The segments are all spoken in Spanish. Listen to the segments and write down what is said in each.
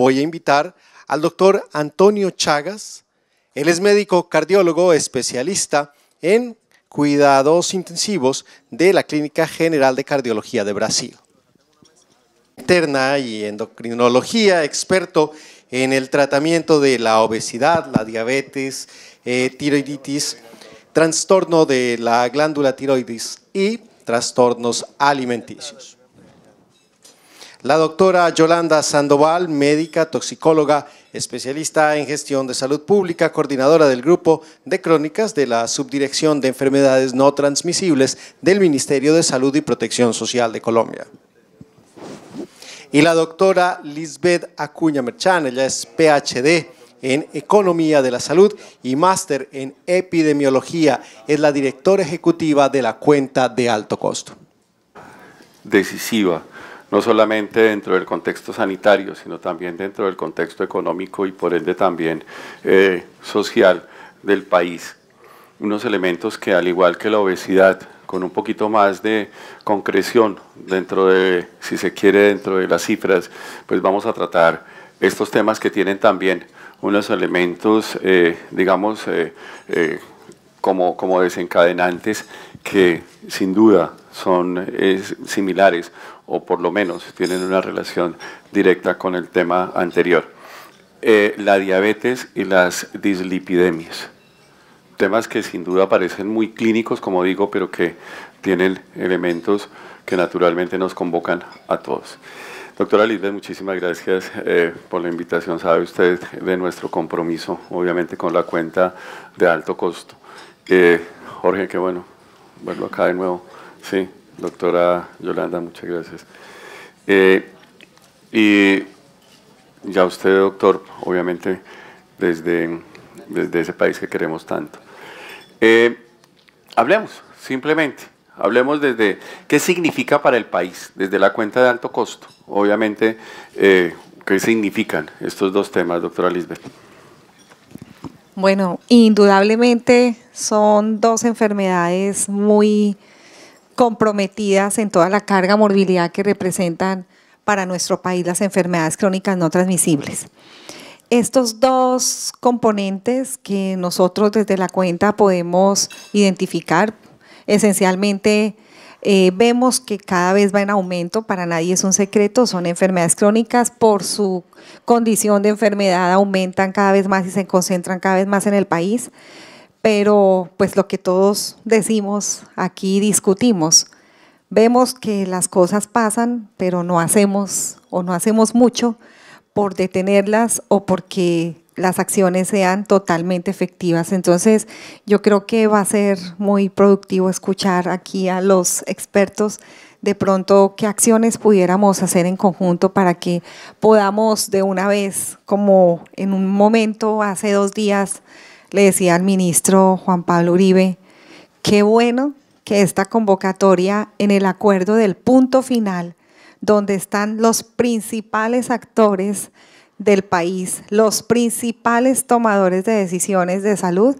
voy a invitar al doctor Antonio Chagas. Él es médico cardiólogo especialista en cuidados intensivos de la Clínica General de Cardiología de Brasil. Interna y endocrinología, experto en el tratamiento de la obesidad, la diabetes, tiroiditis, trastorno de la glándula tiroides y trastornos alimenticios. La doctora Yolanda Sandoval, médica, toxicóloga, especialista en gestión de salud pública, coordinadora del grupo de crónicas de la Subdirección de Enfermedades No Transmisibles del Ministerio de Salud y Protección Social de Colombia. Y la doctora Lisbeth Acuña Merchán, ella es PhD en Economía de la Salud y máster en Epidemiología, es la directora ejecutiva de la cuenta de alto costo. Decisiva, no solamente dentro del contexto sanitario, sino también dentro del contexto económico y por ende también social del país. Unos elementos que, al igual que la obesidad, con un poquito más de concreción dentro de, si se quiere, dentro de las cifras, pues vamos a tratar estos temas que tienen también unos elementos, digamos, como desencadenantes que sin duda son similares o por lo menos tienen una relación directa con el tema anterior. La diabetes y las dislipidemias. Temas que sin duda parecen muy clínicos, como digo, pero que tienen elementos que naturalmente nos convocan a todos. Doctora Lisbeth, muchísimas gracias por la invitación. Sabe usted de nuestro compromiso, obviamente, con la cuenta de alto costo. Jorge, qué bueno verlo acá de nuevo. Sí, doctora Yolanda, muchas gracias. Y ya usted, doctor, obviamente, desde ese país que queremos tanto. Hablemos, simplemente, hablemos desde qué significa para el país, desde la cuenta de alto costo, obviamente, qué significan estos dos temas, doctora Lisbeth. Bueno, indudablemente son dos enfermedades muy comprometidas en toda la carga morbilidad que representan para nuestro país las enfermedades crónicas no transmisibles. Estos dos componentes que nosotros desde la cuenta podemos identificar, esencialmente vemos que cada vez va en aumento, para nadie es un secreto, son enfermedades crónicas, por su condición de enfermedad aumentan cada vez más y se concentran cada vez más en el país, pero pues lo que todos decimos aquí discutimos, vemos que las cosas pasan, pero no hacemos o no hacemos mucho por detenerlas o porque las acciones sean totalmente efectivas. Entonces, yo creo que va a ser muy productivo escuchar aquí a los expertos de pronto qué acciones pudiéramos hacer en conjunto para que podamos de una vez, como en un momento hace 2 días le decía al ministro Juan Pablo Uribe, qué bueno que esta convocatoria en el acuerdo del punto final, donde están los principales actores del país, los principales tomadores de decisiones de salud,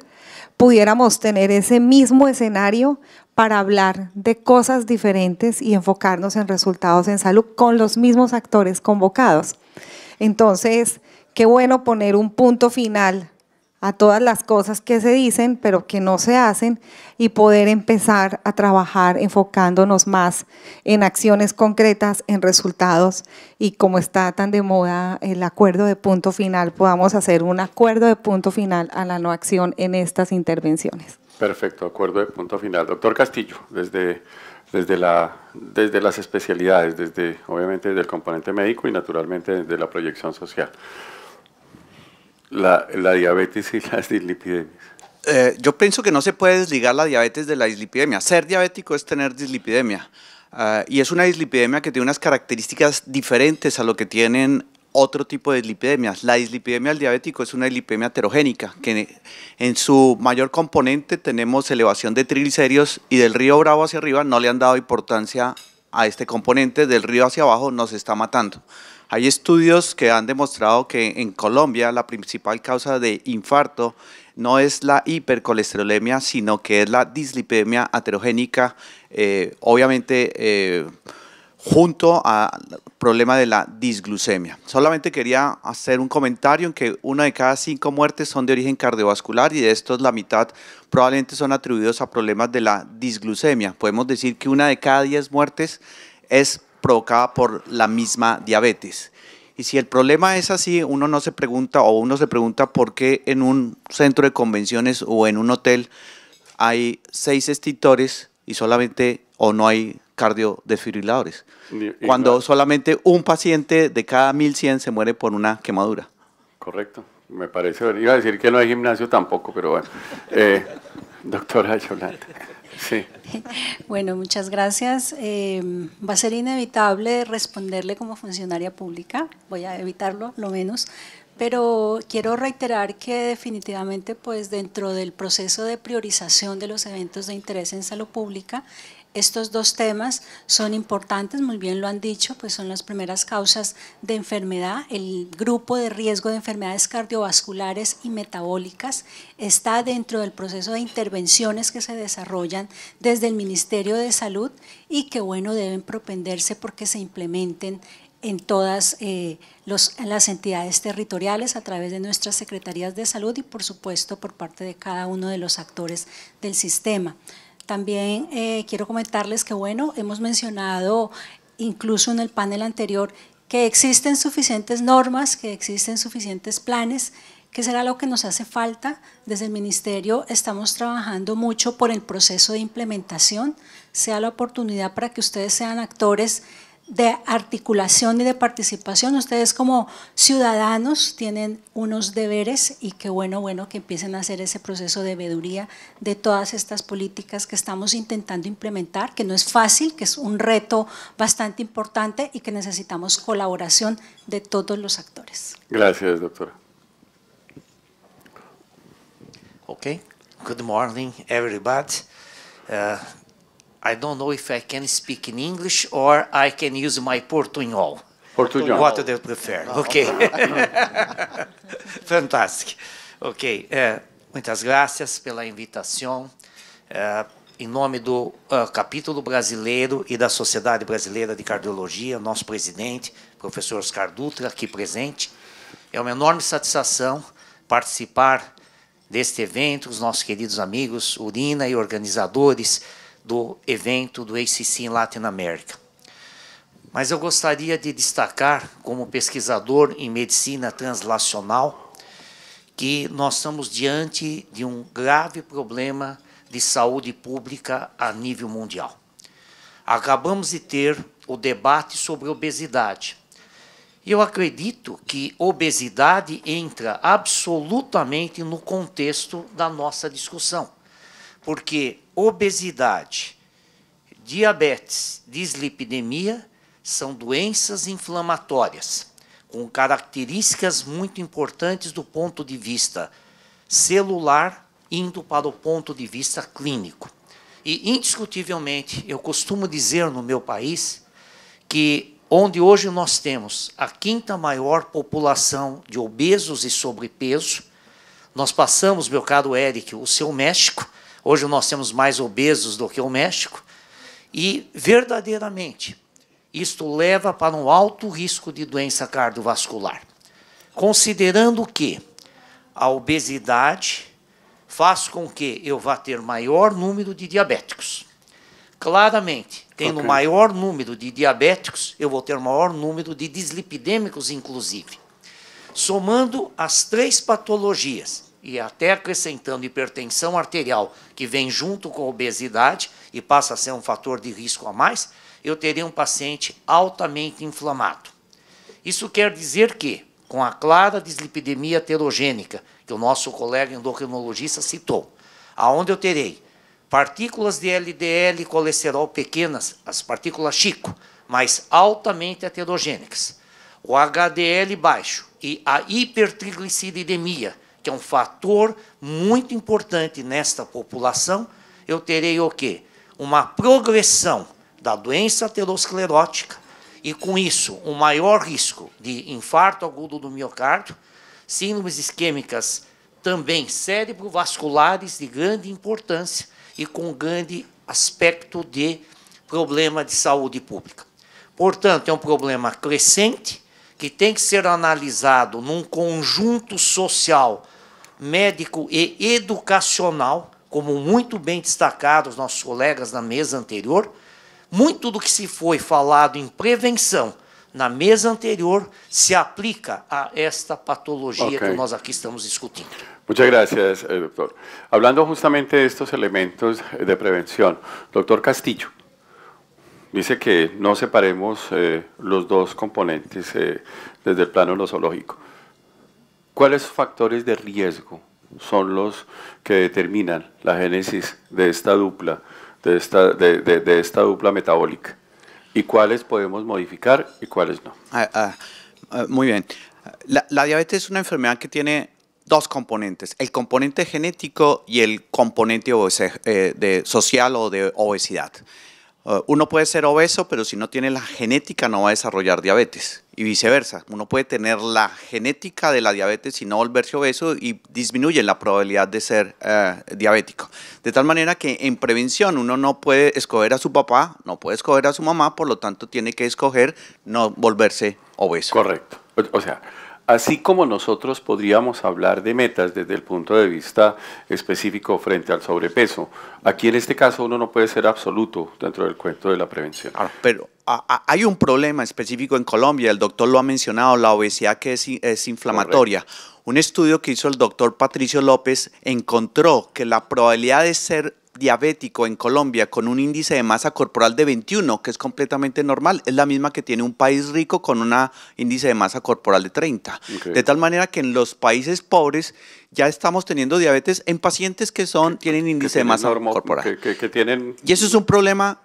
pudiéramos tener ese mismo escenario para hablar de cosas diferentes y enfocarnos en resultados en salud con los mismos actores convocados. Entonces, qué bueno poner un punto final a todas las cosas que se dicen, pero que no se hacen, y poder empezar a trabajar enfocándonos más en acciones concretas, en resultados, y como está tan de moda el acuerdo de punto final, podamos hacer un acuerdo de punto final a la no acción en estas intervenciones. Perfecto, acuerdo de punto final. Doctor Castillo, desde las especialidades, obviamente desde el componente médico y naturalmente desde la proyección social. La diabetes y las dislipidemias. Yo pienso que no se puede desligar la diabetes de la dislipidemia. Ser diabético es tener dislipidemia. Y es una dislipidemia que tiene unas características diferentes a lo que tienen otro tipo de dislipidemias. La dislipidemia del diabético es una dislipidemia heterogénica, que en su mayor componente tenemos elevación de triglicéridos y del río Bravo hacia arriba no le han dado importancia a este componente, del río hacia abajo nos está matando. Hay estudios que han demostrado que en Colombia la principal causa de infarto no es la hipercolesterolemia, sino que es la dislipidemia aterogénica, obviamente junto al problema de la disglucemia. Solamente quería hacer un comentario en que 1 de cada 5 muertes son de origen cardiovascular y de estos la mitad probablemente son atribuidos a problemas de la disglucemia. Podemos decir que 1 de cada 10 muertes es provocada por la misma diabetes. Y si el problema es así, uno se pregunta por qué en un centro de convenciones o en un hotel hay 6 extintores y solamente o no hay cardiodesfibriladores, cuando solamente un paciente de cada 1100 se muere por una quemadura. Correcto, me parece. Iba a decir que no hay gimnasio tampoco, pero bueno. Doctora Yolanda. Sí. Bueno, muchas gracias. Va a ser inevitable responderle como funcionaria pública, voy a evitarlo lo menos, pero quiero reiterar que definitivamente pues dentro del proceso de priorización de los eventos de interés en salud pública, estos 2 temas son importantes, muy bien lo han dicho, pues son las primeras causas de enfermedad. El grupo de riesgo de enfermedades cardiovasculares y metabólicas está dentro del proceso de intervenciones que se desarrollan desde el Ministerio de Salud y que, bueno, deben propenderse porque se implementen en todas las entidades territoriales a través de nuestras secretarías de salud y, por supuesto, por parte de cada uno de los actores del sistema. También quiero comentarles que, bueno, hemos mencionado incluso en el panel anterior que existen suficientes normas, que existen suficientes planes, que será lo que nos hace falta. Desde el Ministerio estamos trabajando mucho por el proceso de implementación, sea la oportunidad para que ustedes sean actores de articulación y de participación. Ustedes como ciudadanos tienen unos deberes y qué bueno que empiecen a hacer ese proceso de veeduría de todas estas políticas que estamos intentando implementar, que no es fácil, que es un reto bastante importante y que necesitamos colaboración de todos los actores. Gracias, doctora. Okay, good morning, everybody. I don't know if I can speak in English or I can use my Portunhol. Portunhol. What do you prefer? Ok. Fantástico. Ok, muitas graças pela invitação. Em nome do capítulo brasileiro e da Sociedade Brasileira de Cardiologia, nosso presidente, professor Oscar Dutra, aqui presente. É uma enorme satisfação participar deste evento, os nossos queridos amigos Urina e organizadores do evento do ACC em Latinoamérica. Mas eu gostaria de destacar, como pesquisador em medicina translacional, que nós estamos diante de um grave problema de saúde pública a nível mundial. Acabamos de ter o debate sobre obesidade. E eu acredito que obesidade entra absolutamente no contexto da nossa discussão, porque obesidade, diabetes, dislipidemia são doenças inflamatórias, com características muito importantes do ponto de vista celular, indo para o ponto de vista clínico. E, indiscutivelmente, eu costumo dizer no meu país que onde hoje nós temos a 5ª maior população de obesos e sobrepeso, nós passamos, meu caro Eric, o seu México. Hoje nós temos mais obesos do que o México e, verdadeiramente, isto leva para um alto risco de doença cardiovascular. Considerando que a obesidade faz com que eu vá ter maior número de diabéticos. Claramente, tendo maior número de diabéticos, eu vou ter maior número de dislipidêmicos, inclusive. Somando as 3 patologias, e até acrescentando hipertensão arterial, que vem junto com a obesidade e passa a ser um fator de risco a mais, eu teria um paciente altamente inflamado. Isso quer dizer que, com a clara dislipidemia heterogênica, que o nosso colega endocrinologista citou, aonde eu terei partículas de LDL e colesterol pequenas, as partículas Chico, mas altamente heterogênicas, o HDL baixo e a hipertrigliceridemia, que é um fator muito importante nesta população, eu terei o quê? Uma progressão da doença aterosclerótica e, com isso, um maior risco de infarto agudo do miocárdio, síndromes isquêmicas também cerebrovasculares de grande importância e com grande aspecto de problema de saúde pública. Portanto, é um problema crescente que tem que ser analisado num conjunto social, médico e educacional, como muito bem destacado os nossos colegas na mesa anterior. Muito do que se foi falado em prevenção na mesa anterior se aplica a esta patologia que nós aqui estamos discutindo. Muchas gracias, doctor. Hablando justamente de estos elementos de prevención, doctor Castillo, dice que no separemos los dos componentes desde el plano nosológico. ¿Cuáles factores de riesgo son los que determinan la génesis de esta dupla, de esta dupla metabólica? ¿Y cuáles podemos modificar y cuáles no? Muy bien. La diabetes es una enfermedad que tiene dos componentes, el componente genético y el componente social o de obesidad. Uno puede ser obeso, pero si no tiene la genética no va a desarrollar diabetes, y viceversa. Uno puede tener la genética de la diabetes y no volverse obeso, y disminuye la probabilidad de ser diabético. De tal manera que en prevención uno no puede escoger a su papá, no puede escoger a su mamá, por lo tanto tiene que escoger no volverse obeso. Correcto. O sea, así como nosotros podríamos hablar de metas desde el punto de vista específico frente al sobrepeso, aquí en este caso uno no puede ser absoluto dentro del cuento de la prevención. Pero hay un problema específico en Colombia, el doctor lo ha mencionado, la obesidad que es inflamatoria. Correcto. Un estudio que hizo el doctor Patricio López encontró que la probabilidad de ser diabético en Colombia con un índice de masa corporal de 21, que es completamente normal, es la misma que tiene un país rico con un índice de masa corporal de 30. Okay. De tal manera que en los países pobres ya estamos teniendo diabetes en pacientes que tienen índice de masa corporal. Que tienen... Y eso es un problema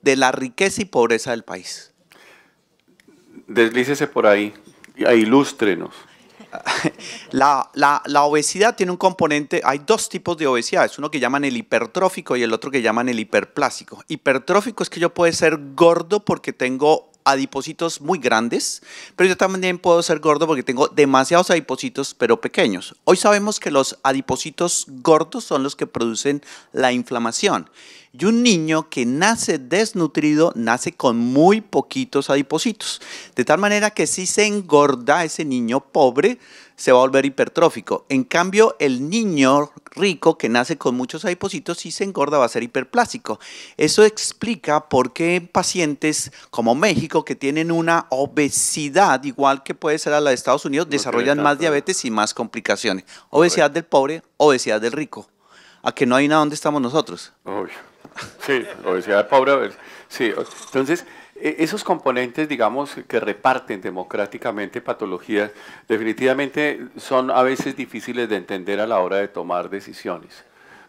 de la riqueza y pobreza del país. Deslícese por ahí, ilústrenos. La obesidad tiene un componente, hay dos tipos de obesidad, es uno que llaman el hipertrófico y el otro que llaman el hiperplásico. Hipertrófico es que yo puedo ser gordo porque tengo adipocitos muy grandes, pero yo también puedo ser gordo porque tengo demasiados adipocitos pero pequeños. Hoy sabemos que los adipocitos gordos son los que producen la inflamación. Y un niño que nace desnutrido nace con muy poquitos adipocitos. De tal manera que si se engorda ese niño pobre, se va a volver hipertrófico. En cambio, el niño rico que nace con muchos adipocitos, si se engorda va a ser hiperplásico. Eso explica por qué pacientes como México, que tienen una obesidad igual que puede ser a la de Estados Unidos, desarrollan más diabetes y más complicaciones. Obesidad del pobre, obesidad del rico. ¿A que no hay nada donde estamos nosotros? Obvio. Sí, obesidad pobre. Sí, entonces, esos componentes, digamos, que reparten democráticamente patologías, definitivamente son a veces difíciles de entender a la hora de tomar decisiones,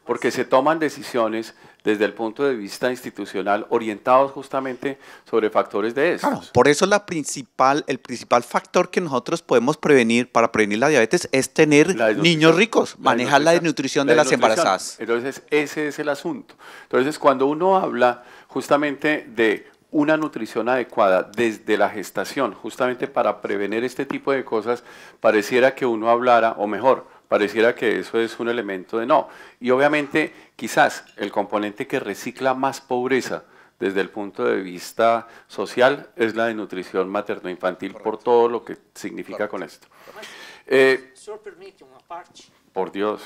porque se toman decisiones desde el punto de vista institucional orientados justamente sobre factores de esos. Claro, por eso el principal factor que nosotros podemos prevenir para prevenir la diabetes es tener niños ricos, manejar la desnutrición de las embarazadas. Entonces, ese es el asunto. Entonces, cuando uno habla justamente de una nutrición adecuada desde la gestación, justamente para prevenir este tipo de cosas, pareciera que uno hablara, o mejor, pareciera que eso es un elemento de no. Y obviamente, quizás el componente que recicla más pobreza desde el punto de vista social es la de nutrición materno-infantil. Correcto. Por todo lo que significa. Correcto. Con esto. Senhor permite uma parte? Por Dios.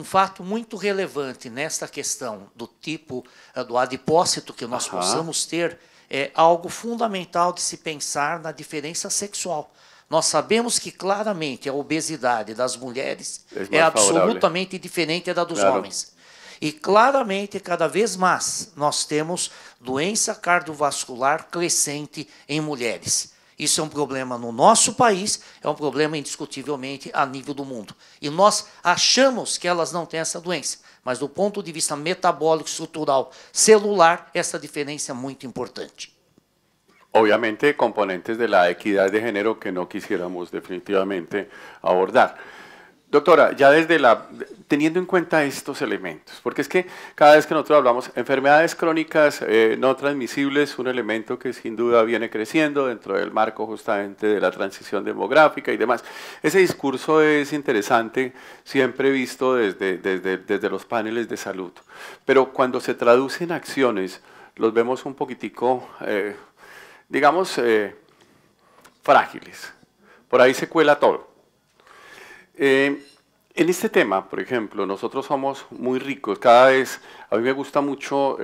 Fato muito relevante nesta questão do tipo do adipócito que nós possamos ter é algo fundamental de se pensar na diferença sexual. Nós sabemos que claramente a obesidade das mulheres é absolutamente diferente da dos homens. E claramente, cada vez mais, nós temos doença cardiovascular crescente em mulheres. Isso é um problema no nosso país, é um problema indiscutivelmente a nível do mundo. E nós achamos que elas não têm essa doença, mas do ponto de vista metabólico, estrutural, celular, essa diferença é muito importante. Obviamente, componentes de la equidad de género que no quisiéramos definitivamente abordar. Doctora, ya teniendo en cuenta estos elementos, porque es que cada vez que nosotros hablamos enfermedades crónicas no transmisibles, un elemento que sin duda viene creciendo dentro del marco justamente de la transición demográfica y demás. Ese discurso es interesante, siempre visto desde los paneles de salud, pero cuando se traducen acciones, los vemos un poquitico digamos, frágiles. Por ahí se cuela todo. En este tema, por ejemplo, nosotros somos muy ricos. Cada vez, a mí me gusta mucho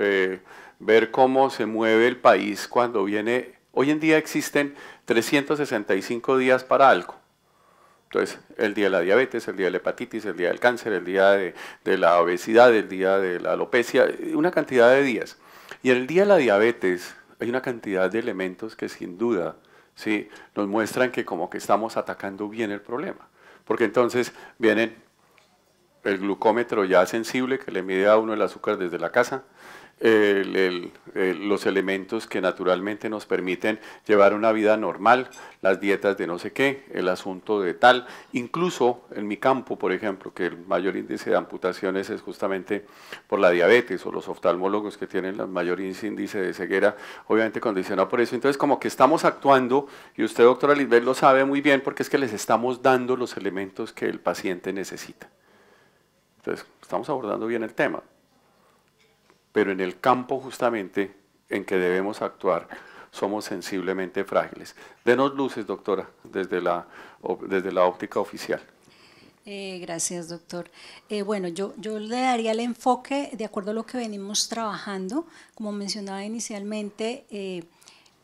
ver cómo se mueve el país cuando viene. Hoy en día existen 365 días para algo. Entonces, el día de la diabetes, el día de la hepatitis, el día del cáncer, el día de la obesidad, el día de la alopecia, una cantidad de días. Y en el día de la diabetes hay una cantidad de elementos que sin duda, ¿sí?, nos muestran que como que estamos atacando bien el problema. Porque entonces vienen el glucómetro ya sensible que le mide a uno el azúcar desde la casa, los elementos que naturalmente nos permiten llevar una vida normal, las dietas de no sé qué, el asunto de tal, incluso en mi campo, por ejemplo, que el mayor índice de amputaciones es justamente por la diabetes, o los oftalmólogos que tienen el mayor índice de ceguera, obviamente condicionado por eso. Entonces, como que estamos actuando, y usted, doctora Lisbeth, lo sabe muy bien, porque es que les estamos dando los elementos que el paciente necesita. Entonces, estamos abordando bien el tema. Pero en el campo justamente en que debemos actuar somos sensiblemente frágiles. Denos luces, doctora, desde la óptica oficial. Gracias, doctor. Bueno, yo le daría el enfoque de acuerdo a lo que venimos trabajando. Como mencionaba inicialmente,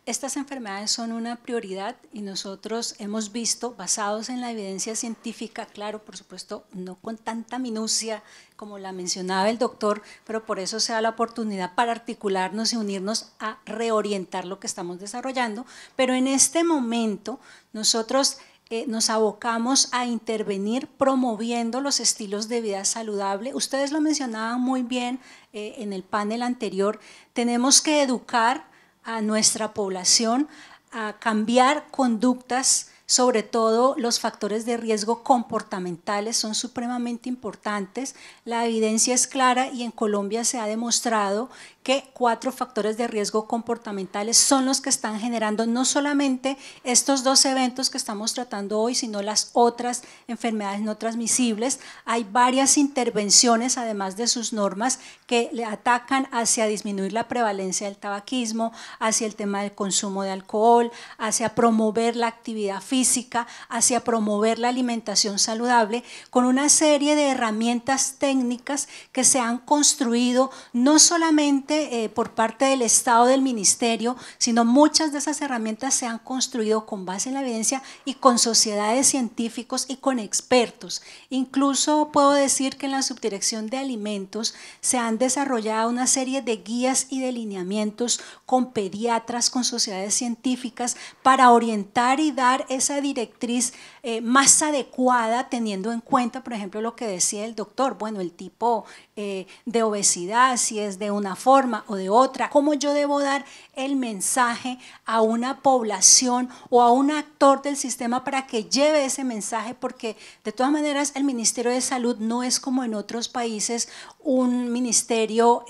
estas enfermedades son una prioridad y nosotros hemos visto, basados en la evidencia científica, claro, por supuesto, no con tanta minucia como la mencionaba el doctor, pero por eso se da la oportunidad para articularnos y unirnos a reorientar lo que estamos desarrollando. Pero en este momento nosotros nos abocamos a intervenir promoviendo los estilos de vida saludable. Ustedes lo mencionaban muy bien en el panel anterior, tenemos que educar a nuestra población a cambiar conductas, sobre todo los factores de riesgo comportamentales son supremamente importantes. La evidencia es clara y en Colombia se ha demostrado que 4 factores de riesgo comportamentales son los que están generando no solamente estos 2 eventos que estamos tratando hoy, sino las otras enfermedades no transmisibles. Hay varias intervenciones, además de sus normas, que le atacan hacia disminuir la prevalencia del tabaquismo, hacia el tema del consumo de alcohol, hacia promover la actividad física, hacia promover la alimentación saludable, con una serie de herramientas técnicas que se han construido no solamente por parte del Estado, del Ministerio, sino muchas de esas herramientas se han construido con base en la evidencia y con sociedades científicos y con expertos. Incluso puedo decir que en la Subdirección de Alimentos se han desarrollado una serie de guías y de lineamientos con pediatras, con sociedades científicas, para orientar y dar esa directriz más adecuada, teniendo en cuenta, por ejemplo, lo que decía el doctor, bueno, el tipo de obesidad, si es de una forma o de otra, cómo yo debo dar el mensaje a una población o a un actor del sistema para que lleve ese mensaje, porque de todas maneras el Ministerio de Salud no es como en otros países un ministerio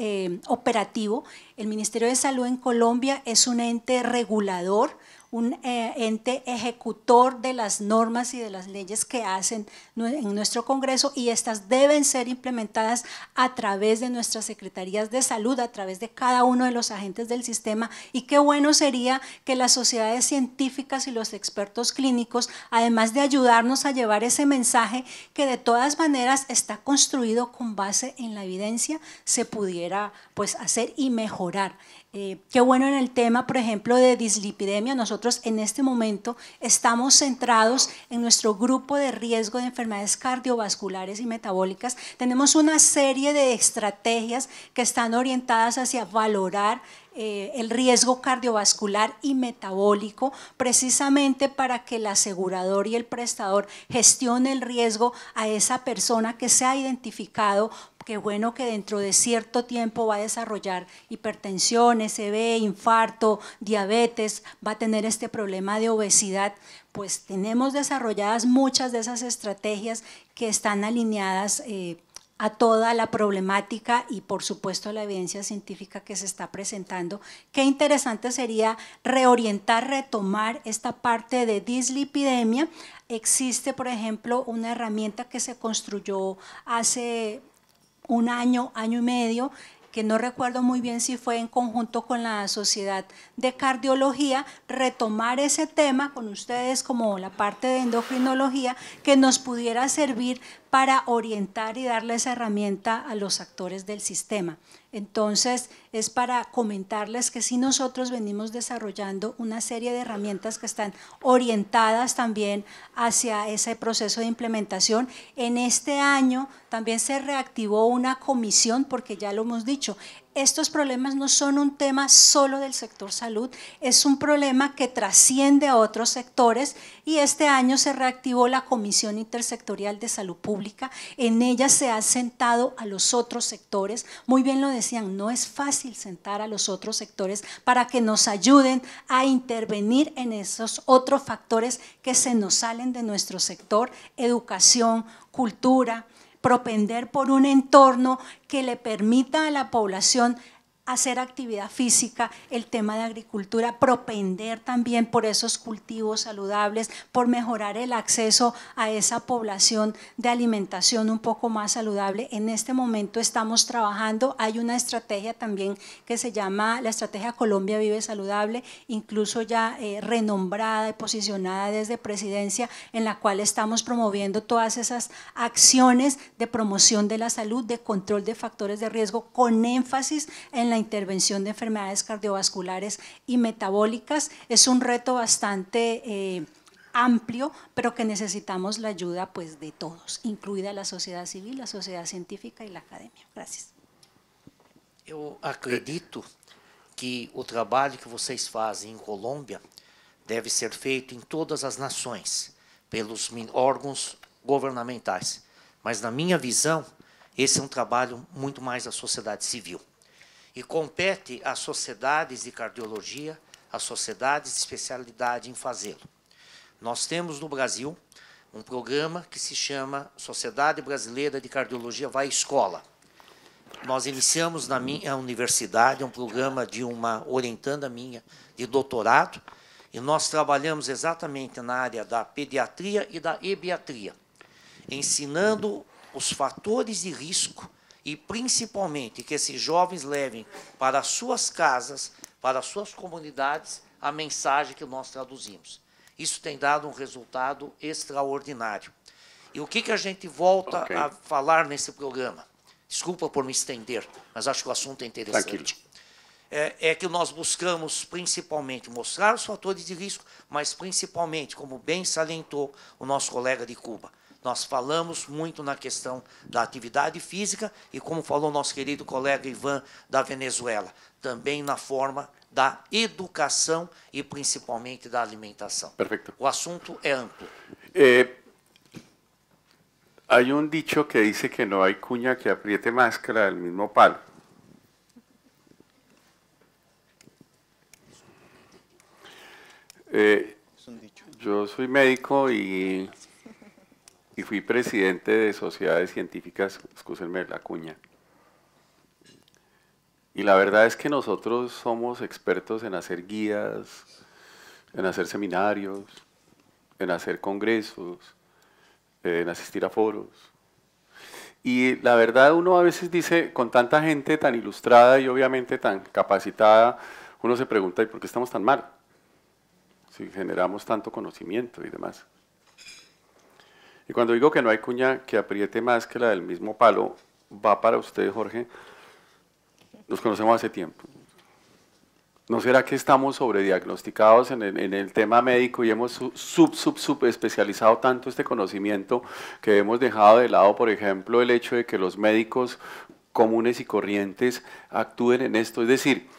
operativo. El Ministerio de Salud en Colombia es un ente regulador, un ente ejecutor de las normas y de las leyes que hacen en nuestro Congreso, y estas deben ser implementadas a través de nuestras secretarías de salud, a través de cada uno de los agentes del sistema. Y qué bueno sería que las sociedades científicas y los expertos clínicos, además de ayudarnos a llevar ese mensaje que de todas maneras está construido con base en la evidencia, se pudiera pues hacer y mejorar. Qué bueno en el tema, por ejemplo, de dislipidemia. Nosotros en este momento estamos centrados en nuestro grupo de riesgo de enfermedades cardiovasculares y metabólicas. Tenemos una serie de estrategias que están orientadas hacia valorar el riesgo cardiovascular y metabólico, precisamente para que el asegurador y el prestador gestione el riesgo a esa persona que se ha identificado. Qué bueno que dentro de cierto tiempo va a desarrollar hipertensión, SB, infarto, diabetes, va a tener este problema de obesidad. Pues tenemos desarrolladas muchas de esas estrategias que están alineadas a toda la problemática y por supuesto a la evidencia científica que se está presentando. Qué interesante sería reorientar, retomar esta parte de dislipidemia. Existe, por ejemplo, una herramienta que se construyó hace un año, año y medio, que no recuerdo muy bien si fue en conjunto con la Sociedad de Cardiología, retomar ese tema con ustedes como la parte de endocrinología que nos pudiera servir para orientar y darle esa herramienta a los actores del sistema. Entonces, es para comentarles que sí nosotros venimos desarrollando una serie de herramientas que están orientadas también hacia ese proceso de implementación. En este año también se reactivó una comisión, porque ya lo hemos dicho, estos problemas no son un tema solo del sector salud, es un problema que trasciende a otros sectores y este año se reactivó la Comisión Intersectorial de Salud Pública. En ella se ha sentado a los otros sectores, muy bien lo decían, no es fácil sentar a los otros sectores para que nos ayuden a intervenir en esos otros factores que se nos salen de nuestro sector, educación, cultura, propender por un entorno que le permita a la población hacer actividad física, el tema de agricultura, propender también por esos cultivos saludables, por mejorar el acceso a esa población de alimentación un poco más saludable. En este momento estamos trabajando, hay una estrategia también que se llama la Estrategia Colombia Vive Saludable, incluso ya renombrada y posicionada desde Presidencia, en la cual estamos promoviendo todas esas acciones de promoción de la salud, de control de factores de riesgo, con énfasis en la intervención de enfermedades cardiovasculares y metabólicas. Es un reto bastante amplio, pero que necesitamos la ayuda pues, de todos, incluida la sociedad civil, la sociedad científica y la academia. Gracias. Eu acredito que o trabalho que vocês fazem em Colômbia deve ser feito em todas as nações, pelos órgãos governamentais. Mas, na minha visão, esse é um trabalho muito mais da sociedade civil. E compete às sociedades de cardiologia, às sociedades de especialidade em fazê-lo. Nós temos no Brasil um programa que se chama Sociedade Brasileira de Cardiologia Vai à Escola. Nós iniciamos na minha universidade um programa de uma orientanda minha de doutorado e nós trabalhamos exatamente na área da pediatria e da ebiatria, ensinando os fatores de risco e, principalmente, que esses jovens levem para as suas casas, para as suas comunidades, a mensagem que nós traduzimos. Isso tem dado um resultado extraordinário. E o que a gente volta a falar nesse programa? Desculpa por me estender, mas acho que o assunto é interessante. É que nós buscamos, principalmente, mostrar os fatores de risco, mas, principalmente, como bem salientou o nosso colega de Cuba, nós falamos muito na questão da atividade física e, como falou nosso querido colega Ivan, da Venezuela, também na forma da educação e, principalmente, da alimentação. Perfecto. O assunto é amplo. Hay un dicho que dice que no hay cuña que apriete más que la del mismo palo. Yo soy médico y fui presidente de sociedades científicas, excúsenme la cuña. Y la verdad es que nosotros somos expertos en hacer guías, en hacer seminarios, en hacer congresos, en asistir a foros. Y la verdad uno a veces dice, con tanta gente tan ilustrada y obviamente tan capacitada, uno se pregunta, ¿y por qué estamos tan mal? Si generamos tanto conocimiento y demás. Y cuando digo que no hay cuña que apriete más que la del mismo palo, va para usted, Jorge. Nos conocemos hace tiempo. ¿No será que estamos sobrediagnosticados en el tema médico y hemos especializado tanto este conocimiento que hemos dejado de lado, por ejemplo, el hecho de que los médicos comunes y corrientes actúen en esto? Es decir,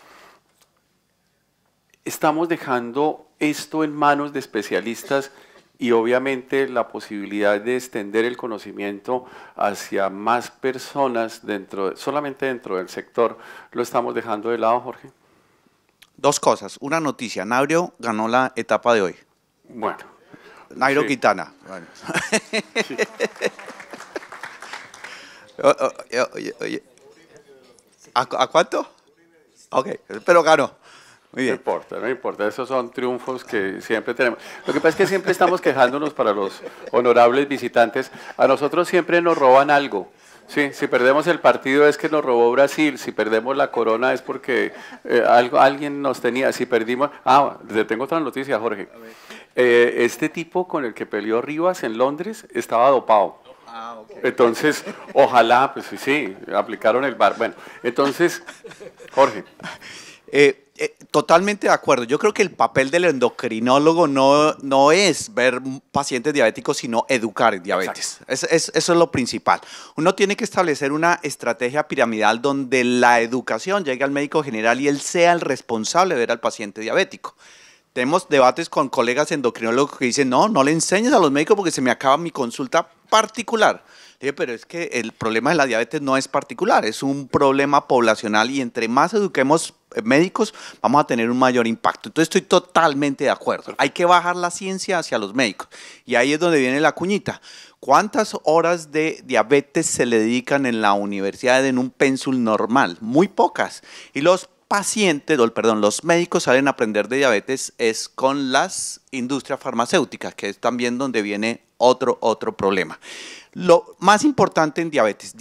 estamos dejando esto en manos de especialistas y obviamente la posibilidad de extender el conocimiento hacia más personas solamente dentro del sector, ¿lo estamos dejando de lado, Jorge? Dos cosas. Una noticia. Nairo ganó la etapa de hoy. Bueno. Nairo sí. Quintana. Bueno. Sí. Oye. ¿A cuánto? Ok, pero ganó. Muy bien. No importa, esos son triunfos que siempre tenemos. Lo que pasa es que siempre estamos quejándonos para los honorables visitantes. A nosotros siempre nos roban algo. Sí, si perdemos el partido es que nos robó Brasil, si perdemos la corona es porque alguien nos tenía, si perdimos... Ah, te tengo otra noticia, Jorge. Este tipo con el que peleó Rivas en Londres estaba dopado. Entonces, ojalá, pues sí, aplicaron el VAR. Bueno, entonces, Jorge. Totalmente de acuerdo. Yo creo que el papel del endocrinólogo no es ver pacientes diabéticos, sino educar en diabetes. Eso es lo principal. Uno tiene que establecer una estrategia piramidal donde la educación llegue al médico general y él sea el responsable de ver al paciente diabético. Tenemos debates con colegas endocrinólogos que dicen, no le enseñes a los médicos porque se me acaba mi consulta particular. Dije, pero es que el problema de la diabetes no es particular, es un problema poblacional y entre más eduquemos médicos vamos a tener un mayor impacto. Entonces estoy totalmente de acuerdo. Hay que bajar la ciencia hacia los médicos y ahí es donde viene la cuñita. ¿Cuántas horas de diabetes se le dedican en la universidad en un pénsul normal? Muy pocas. Y los los médicos salen a aprender de diabetes es con las industrias farmacéuticas, que es también donde viene otro problema. Lo más importante en diabetes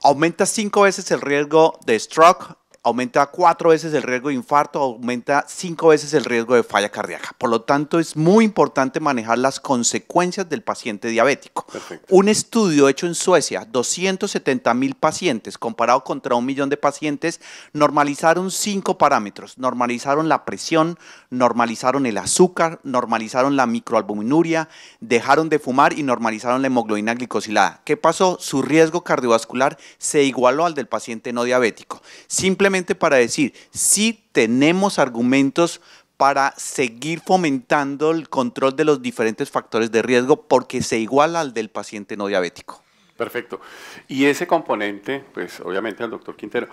aumenta 5 veces el riesgo de stroke, aumenta 4 veces el riesgo de infarto, aumenta 5 veces el riesgo de falla cardíaca. Por lo tanto, es muy importante manejar las consecuencias del paciente diabético. Perfecto. Un estudio hecho en Suecia, 270.000 pacientes, comparado contra 1 millón de pacientes, normalizaron 5 parámetros. Normalizaron la presión, normalizaron el azúcar, normalizaron la microalbuminuria, dejaron de fumar y normalizaron la hemoglobina glicosilada. ¿Qué pasó? Su riesgo cardiovascular se igualó al del paciente no diabético. Simplemente para decir, sí tenemos argumentos para seguir fomentando el control de los diferentes factores de riesgo porque se iguala al del paciente no diabético. Perfecto. Y ese componente, pues obviamente al doctor Quintero,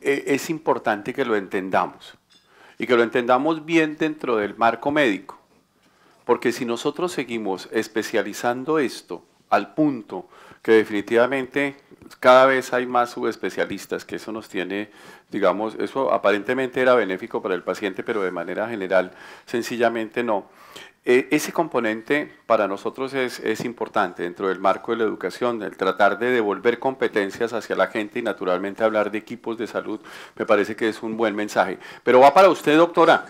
es importante que lo entendamos y que lo entendamos bien dentro del marco médico, porque si nosotros seguimos especializando esto al punto que definitivamente cada vez hay más subespecialistas, que eso nos tiene, digamos, eso aparentemente era benéfico para el paciente, pero de manera general sencillamente no. Ese componente para nosotros es importante dentro del marco de la educación, el tratar de devolver competencias hacia la gente y naturalmente hablar de equipos de salud, me parece que es un buen mensaje. Pero va para usted, doctora.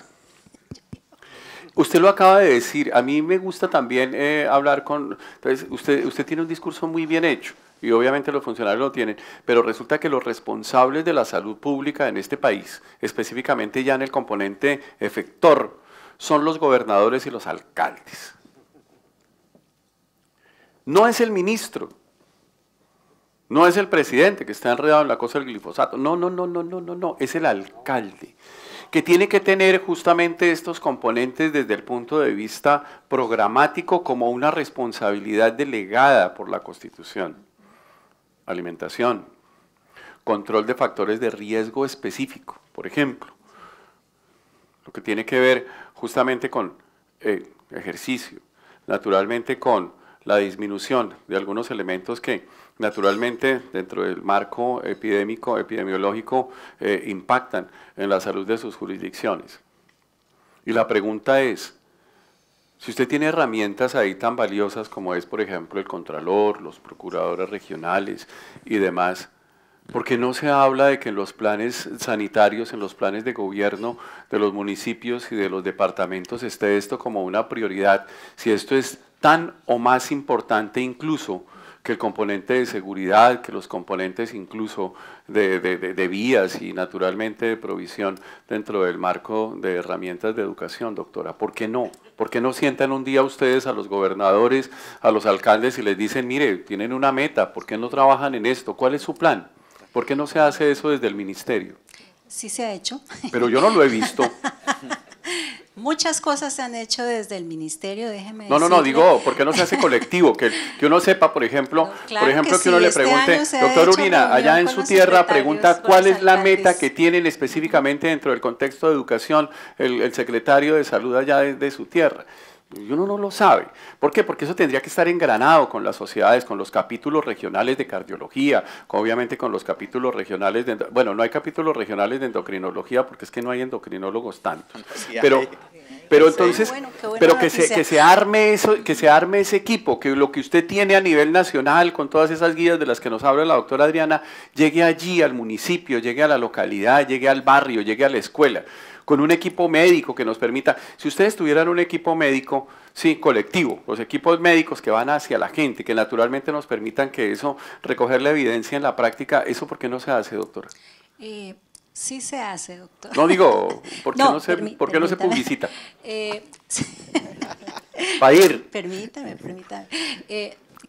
Usted lo acaba de decir, a mí me gusta también hablar con, entonces usted tiene un discurso muy bien hecho y obviamente los funcionarios lo tienen, pero resulta que los responsables de la salud pública en este país, específicamente ya en el componente efector, son los gobernadores y los alcaldes. No es el ministro, no es el presidente que está enredado en la cosa del glifosato, no, es el alcalde, que tiene que tener justamente estos componentes desde el punto de vista programático como una responsabilidad delegada por la Constitución. Alimentación, control de factores de riesgo específico, por ejemplo, lo que tiene que ver justamente con ejercicio, naturalmente con la disminución de algunos elementos que naturalmente dentro del marco epidemiológico impactan en la salud de sus jurisdicciones. Y la pregunta es, si usted tiene herramientas ahí tan valiosas como es, por ejemplo, el Contralor, los procuradores regionales y demás, ¿por qué no se habla de que en los planes sanitarios, en los planes de gobierno de los municipios y de los departamentos esté esto como una prioridad? Si esto es tan o más importante incluso que el componente de seguridad, que los componentes incluso de vías y naturalmente de provisión dentro del marco de herramientas de educación, doctora. ¿Por qué no? ¿Por qué no sientan un día ustedes a los gobernadores, a los alcaldes y les dicen, mire, tienen una meta, ¿por qué no trabajan en esto? ¿Cuál es su plan? ¿Por qué no se hace eso desde el ministerio? Sí se ha hecho. Pero yo no lo he visto. Muchas cosas se han hecho desde el ministerio, déjeme No, decirle. digo, ¿por qué no se hace colectivo? Que uno sepa, por ejemplo, No, claro que sí, uno le este pregunte, año se ha doctor hecho Urina, allá reunión en con su los tierra, secretarios, pregunta con cuál los es la alcaldes. meta que tienen específicamente dentro del contexto de educación el secretario de salud allá de su tierra. Y uno no lo sabe. ¿Por qué? Porque eso tendría que estar engranado con las sociedades, con los capítulos regionales de cardiología, obviamente con los capítulos regionales de... Bueno, no hay capítulos regionales de endocrinología porque es que no hay endocrinólogos tantos. Pero entonces, qué buena pero noticia. que se arme eso, que se arme ese equipo, que lo que usted tiene a nivel nacional, con todas esas guías de las que nos habla la doctora Adriana, llegue allí al municipio, llegue a la localidad, llegue al barrio, llegue a la escuela, con un equipo médico que nos permita, si ustedes tuvieran un equipo médico, sí, colectivo, los equipos médicos que van hacia la gente, que naturalmente nos permitan que eso, recoger la evidencia en la práctica, ¿eso por qué no se hace, doctora? Sí se hace, doctor. No digo, ¿por qué no se permítame. publicita? Sí. Para ir. Permítame.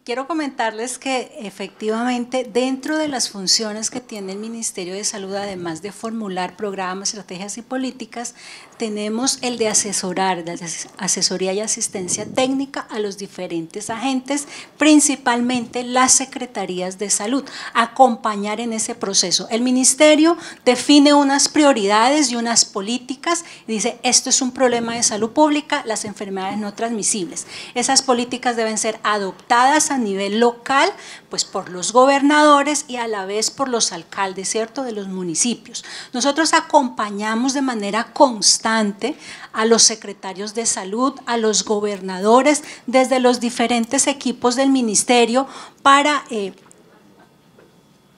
Quiero comentarles que efectivamente dentro de las funciones que tiene el Ministerio de Salud, además de formular programas, estrategias y políticas, tenemos el de asesorar, de asesoría y asistencia técnica a los diferentes agentes, principalmente las secretarías de salud, acompañar en ese proceso. El Ministerio define unas prioridades y unas políticas y dice, esto es un problema de salud pública, las enfermedades no transmisibles. Esas políticas deben ser adoptadas a nivel local, pues por los gobernadores y a la vez por los alcaldes, ¿cierto?, de los municipios. Nosotros acompañamos de manera constante a los secretarios de salud, a los gobernadores, desde los diferentes equipos del ministerio para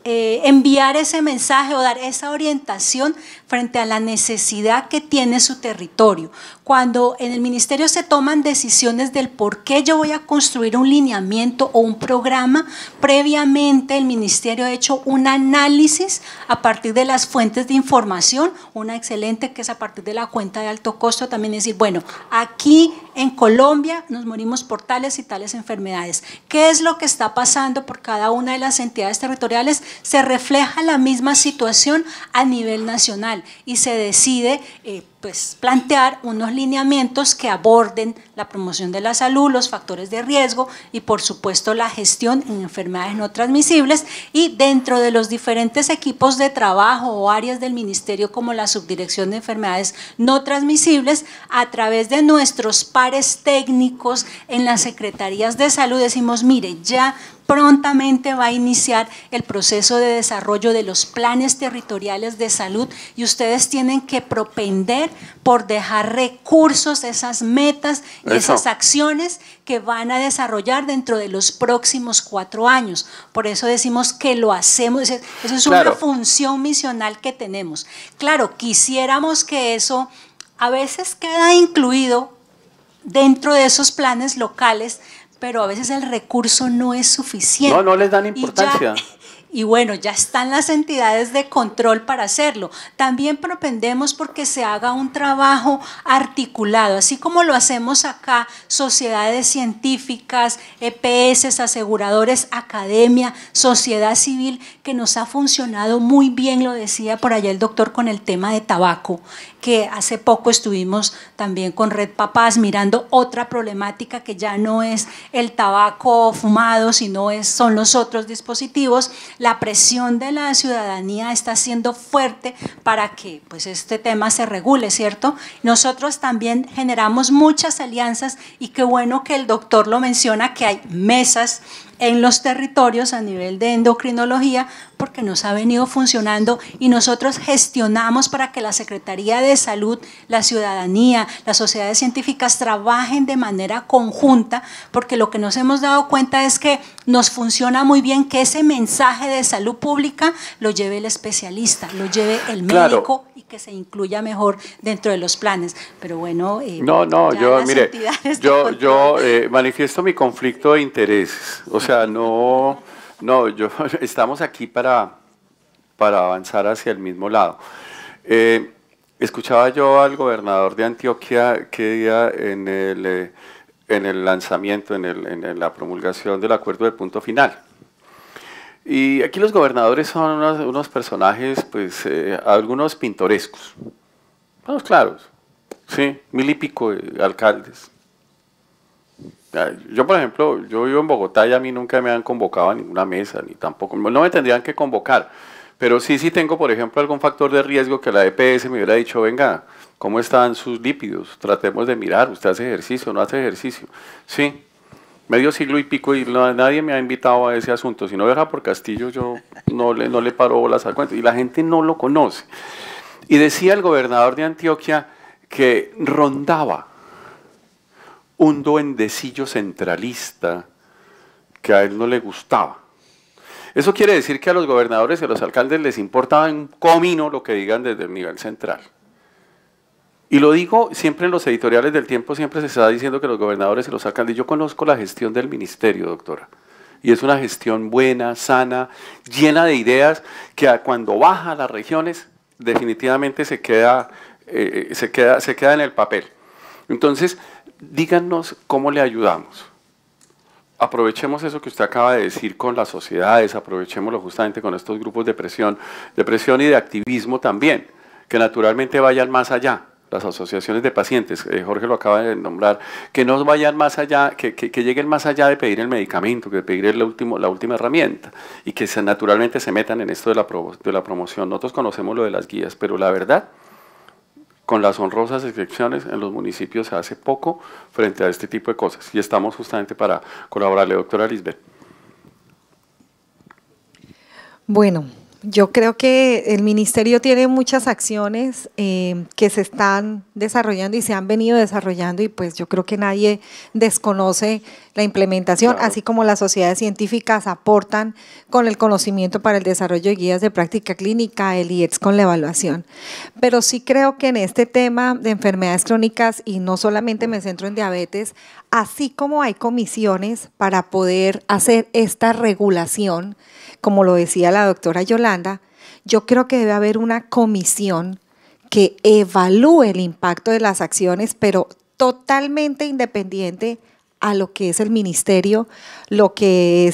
enviar ese mensaje o dar esa orientación frente a la necesidad que tiene su territorio. Cuando en el ministerio se toman decisiones del por qué yo voy a construir un lineamiento o un programa, previamente el ministerio ha hecho un análisis a partir de las fuentes de información, una excelente que es a partir de la cuenta de alto costo, también decir, bueno, aquí en Colombia nos morimos por tales y tales enfermedades. ¿Qué es lo que está pasando por cada una de las entidades territoriales? Se refleja la misma situación a nivel nacional y se decide pues plantear unos lineamientos que aborden la promoción de la salud, los factores de riesgo y por supuesto la gestión en enfermedades no transmisibles, y dentro de los diferentes equipos de trabajo o áreas del ministerio como la subdirección de enfermedades no transmisibles, a través de nuestros pares técnicos en las secretarías de salud decimos, mire, ya prontamente va a iniciar el proceso de desarrollo de los planes territoriales de salud y ustedes tienen que propender por dejar recursos, esas metas y esas acciones que van a desarrollar dentro de los próximos 4 años. Por eso decimos que lo hacemos, eso es una función misional que tenemos. Claro, quisiéramos que eso a veces queda incluido dentro de esos planes locales, pero a veces el recurso no es suficiente. No les dan importancia. Y bueno, ya están las entidades de control para hacerlo. También propendemos porque se haga un trabajo articulado, así como lo hacemos acá, sociedades científicas, EPS, aseguradores, academia, sociedad civil, que nos ha funcionado muy bien, lo decía por allá el doctor con el tema de tabaco, que hace poco estuvimos también con Red Papás mirando otra problemática que ya no es el tabaco fumado, sino son los otros dispositivos. La presión de la ciudadanía está siendo fuerte para que pues, este tema se regule, ¿cierto? Nosotros también generamos muchas alianzas y qué bueno que el doctor lo menciona, que hay mesas en los territorios a nivel de endocrinología, porque nos ha venido funcionando y nosotros gestionamos para que la Secretaría de Salud, la ciudadanía, las sociedades científicas trabajen de manera conjunta, porque lo que nos hemos dado cuenta es que nos funciona muy bien que ese mensaje de salud pública lo lleve el especialista, lo lleve el médico y que se incluya mejor dentro de los planes. Pero bueno, yo manifiesto mi conflicto de intereses. O sea, estamos aquí para avanzar hacia el mismo lado. Escuchaba yo al gobernador de Antioquia que día en el lanzamiento, en la promulgación del acuerdo de punto final. Y aquí los gobernadores son unos personajes, pues, algunos pintorescos. Vamos claros, sí, 1000 y pico de alcaldes. Yo, por ejemplo, yo vivo en Bogotá y a mí nunca me han convocado a ninguna mesa, ni tampoco, no me tendrían que convocar, pero sí tengo, por ejemplo, algún factor de riesgo que la EPS me hubiera dicho, venga, ¿cómo están sus lípidos? Tratemos de mirar, ¿usted hace ejercicio o no hace ejercicio? Sí, medio siglo y pico y nadie me ha invitado a ese asunto. Si no era por Castillo, yo no le paro bolas al cuento y la gente no lo conoce. Y decía el gobernador de Antioquia que rondaba un duendecillo centralista que a él no le gustaba. Eso quiere decir que a los gobernadores y a los alcaldes les importaba un comino lo que digan desde el nivel central. Y lo digo siempre en los editoriales del Tiempo, siempre se está diciendo que los gobernadores y los alcaldes, yo conozco la gestión del ministerio, doctora, y es una gestión buena, sana, llena de ideas, que cuando baja a las regiones definitivamente se queda en el papel. Entonces, díganos cómo le ayudamos. Aprovechemos eso que usted acaba de decir con las sociedades, aprovechémoslo justamente con estos grupos de presión y de activismo también, que naturalmente vayan más allá. Las asociaciones de pacientes, Jorge lo acaba de nombrar, que no vayan más allá, que lleguen más allá de pedir el medicamento, que de pedir la última herramienta, y que naturalmente se metan en esto de la promoción. Nosotros conocemos lo de las guías, pero la verdad, con las honrosas excepciones, en los municipios se hace poco frente a este tipo de cosas, y estamos justamente para colaborarle. Doctora Lisbeth. Bueno, yo creo que el ministerio tiene muchas acciones que se están desarrollando y se han venido desarrollando, y pues yo creo que nadie desconoce la implementación, Claro. Así como las sociedades científicas aportan con el conocimiento para el desarrollo de guías de práctica clínica, el IETS con la evaluación. Pero sí creo que en este tema de enfermedades crónicas, y no solamente me centro en diabetes, así como hay comisiones para poder hacer esta regulación, como lo decía la doctora Yolanda, yo creo que debe haber una comisión que evalúe el impacto de las acciones, pero totalmente independiente a lo que es el ministerio, lo que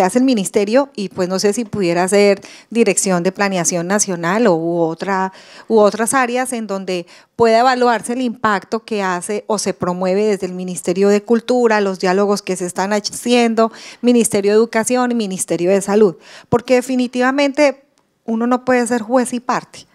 hace el ministerio, y pues no sé si pudiera ser Dirección de Planeación Nacional u otras áreas en donde pueda evaluarse el impacto que hace o se promueve desde el Ministerio de Cultura, los diálogos que se están haciendo, Ministerio de Educación y Ministerio de Salud, porque definitivamente uno no puede ser juez y parte.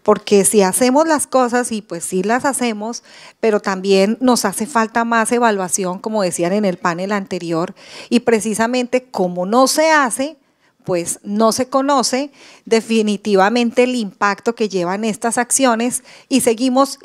Porque si hacemos las cosas, y pues sí las hacemos, pero también nos hace falta más evaluación, como decían en el panel anterior, y precisamente como no se hace, pues no se conoce definitivamente el impacto que llevan estas acciones, y seguimos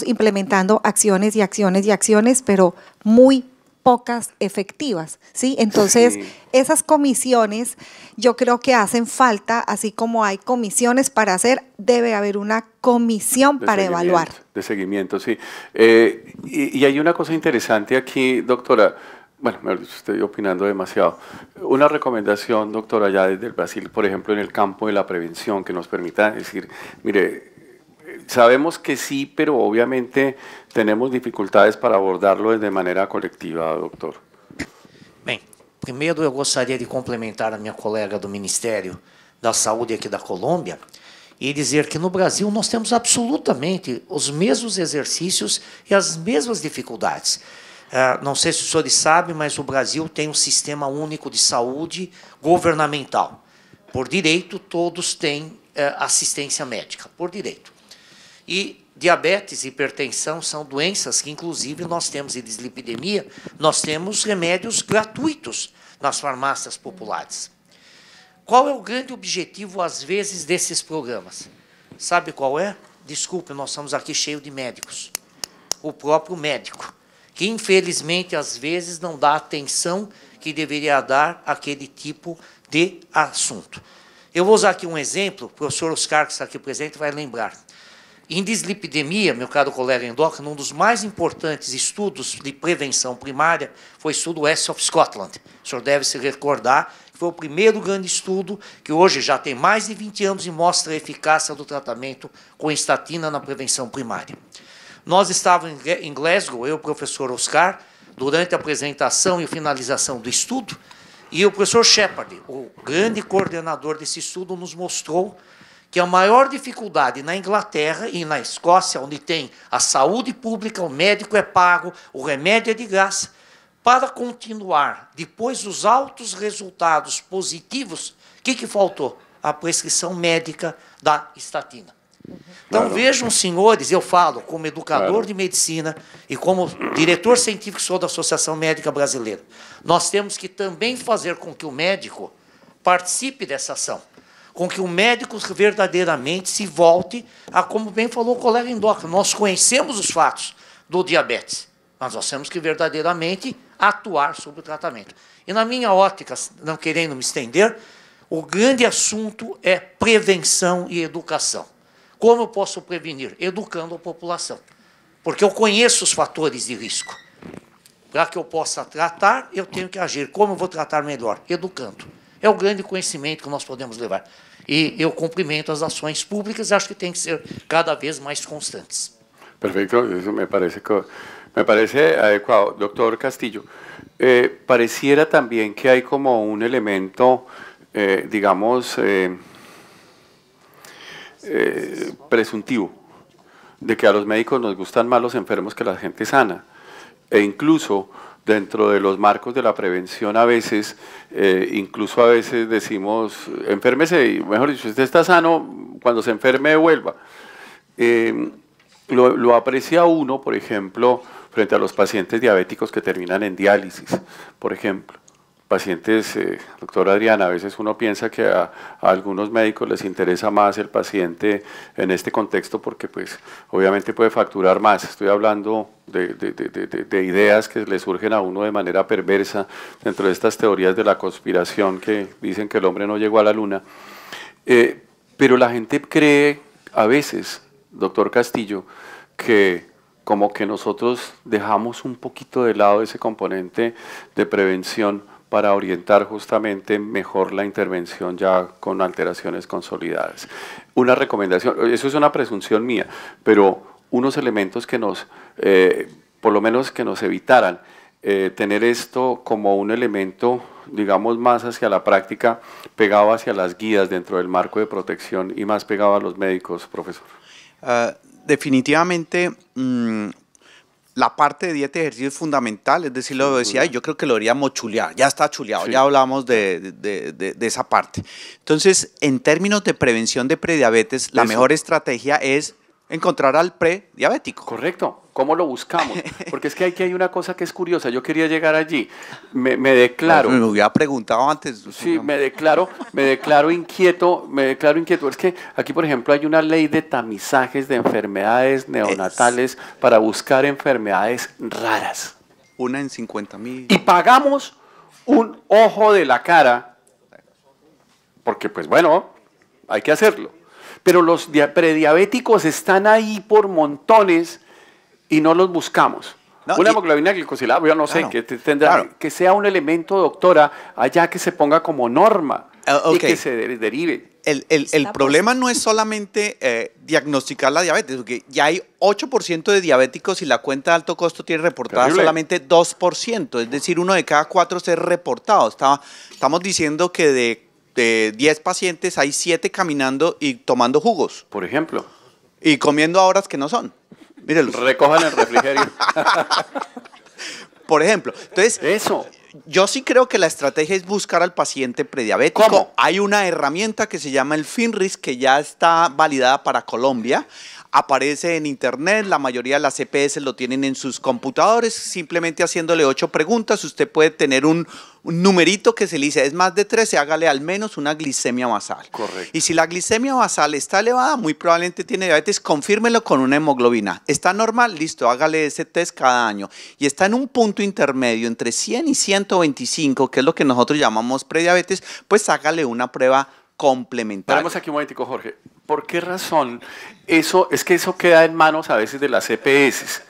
implementando acciones y acciones y acciones, pero muy pocas efectivas, ¿sí? Entonces, Sí. Esas comisiones yo creo que hacen falta, así como hay comisiones para hacer, debe haber una comisión para evaluar. De seguimiento, sí. Y hay una cosa interesante aquí, doctora. Bueno, estoy opinando demasiado. Una recomendación, doctora, ya desde el Brasil, por ejemplo, en el campo de la prevención, que nos permita decir, mire, sabemos que sí, pero obviamente tenemos dificultades para abordarlo de manera colectiva, doctor. Bem, primeiro eu gostaria de complementar a minha colega do Ministério da Saúde aqui da Colômbia e dizer que no Brasil nós temos absolutamente os mesmos exercícios e as mesmas dificuldades. Não sei se os senhores sabem, mas o Brasil tem um sistema único de saúde governamental. Por direito, todos têm assistência médica, por direito. E diabetes e hipertensão são doenças que, inclusive, nós temos, e dislipidemia, nós temos remédios gratuitos nas farmácias populares. Qual é o grande objetivo, às vezes, desses programas? Sabe qual é? Desculpe, nós estamos aqui cheios de médicos. O próprio médico, que, infelizmente, às vezes, não dá a atenção que deveria dar àquele tipo de assunto. Eu vou usar aqui um exemplo, o professor Oscar, que está aqui presente, vai lembrar. Em dislipidemia, meu caro colega endócrino, um dos mais importantes estudos de prevenção primária foi o estudo West of Scotland. O senhor deve se recordar que foi o primeiro grande estudo que hoje já tem mais de 20 anos e mostra a eficácia do tratamento com estatina na prevenção primária. Nós estávamos em Glasgow, eu e o professor Oscar, durante a apresentação e finalização do estudo, e o professor Shepard, o grande coordenador desse estudo, nos mostrou que a maior dificuldade na Inglaterra e na Escócia, onde tem a saúde pública, o médico é pago, o remédio é de graça, para continuar, depois dos altos resultados positivos, o que faltou? A prescrição médica da estatina. Então, Claro. vejam, senhores, eu falo como educador de medicina e como diretor científico sou da Associação Médica Brasileira. Nós temos que também fazer com que o médico participe dessa ação, com que o médico verdadeiramente se volte a, como bem falou o colega endócrino, nós conhecemos os fatos do diabetes. mas nós temos que verdadeiramente atuar sobre o tratamento. E na minha ótica, não querendo me estender, o grande assunto é prevenção e educação. Como eu posso prevenir? Educando a população. Porque eu conheço os fatores de risco. Para que eu possa tratar, eu tenho que agir. Como eu vou tratar melhor? Educando. É o grande conhecimento que nós podemos levar. E eu cumprimento as ações públicas, acho que tem que ser cada vez mais constantes. Perfecto, eso me parece adecuado. Doctor Castillo, pareciera también que hay como un elemento, digamos, presuntivo, de que a los médicos nos gustan más los enfermos que la gente sana, e incluso dentro de los marcos de la prevención a veces, incluso a veces decimos, enférmese, y mejor dicho, usted está sano, cuando se enferme vuelva. Lo aprecia uno, por ejemplo, frente a los pacientes diabéticos que terminan en diálisis, por ejemplo. Pacientes, doctora Adriana, a veces uno piensa que a algunos médicos les interesa más el paciente en este contexto porque pues obviamente puede facturar más. Estoy hablando de ideas que le surgen a uno de manera perversa dentro de estas teorías de la conspiración que dicen que el hombre no llegó a la luna. Pero la gente cree a veces, doctor Castillo, que como que nosotros dejamos un poquito de lado ese componente de prevención para orientar justamente mejor la intervención ya con alteraciones consolidadas. Una recomendación, eso es una presunción mía, pero unos elementos que nos, por lo menos que nos evitaran tener esto como un elemento, digamos, más hacia la práctica, pegado hacia las guías dentro del marco de protección y más pegado a los médicos, profesor. Definitivamente, la parte de dieta y ejercicio es fundamental, es decir, lo decía, yo creo que lo deberíamos chulear, ya está chuleado, sí. Ya hablamos de esa parte. Entonces, en términos de prevención de prediabetes, la mejor estrategia es encontrar al prediabético. Correcto. ¿Cómo lo buscamos? Porque es que aquí hay una cosa que es curiosa. Yo quería llegar allí. Me declaro. Me hubiera preguntado antes. Sí, me declaro inquieto. Es que aquí, por ejemplo, hay una ley de tamizajes de enfermedades neonatales para buscar enfermedades raras. Una en 50.000. Y pagamos un ojo de la cara, porque pues bueno, hay que hacerlo. Pero los prediabéticos están ahí por montones y no los buscamos. No, una hemoglobina glicosilada, yo no sé, que tendrá que sea un elemento, doctora, allá que se ponga como norma y que se derive. El problema no es solamente diagnosticar la diabetes, porque ya hay 8% de diabéticos y la cuenta de alto costo tiene reportada solamente 2%, es decir, 1 de cada 4 ser reportado. Estamos diciendo que de 10 pacientes hay 7 caminando y tomando jugos. Por ejemplo. Y comiendo a horas que no son. Mírenlos. Recojan el refrigerio. Por ejemplo. Entonces, yo sí creo que la estrategia es buscar al paciente prediabético. ¿Cómo? Hay una herramienta que se llama el FINRIS, que ya está validada para Colombia. Aparece en internet, la mayoría de las EPS lo tienen en sus computadores, simplemente haciéndole 8 preguntas, usted puede tener un numerito que se le dice, es más de 13, hágale al menos una glicemia basal. Correcto. Y si la glicemia basal está elevada, muy probablemente tiene diabetes, confírmelo con una hemoglobina. ¿Está normal? Listo, hágale ese test cada año. Y está en un punto intermedio entre 100 y 125, que es lo que nosotros llamamos prediabetes, pues hágale una prueba complementaria. Paremos aquí un momentico, Jorge. ¿Por qué razón eso queda en manos a veces de las EPS?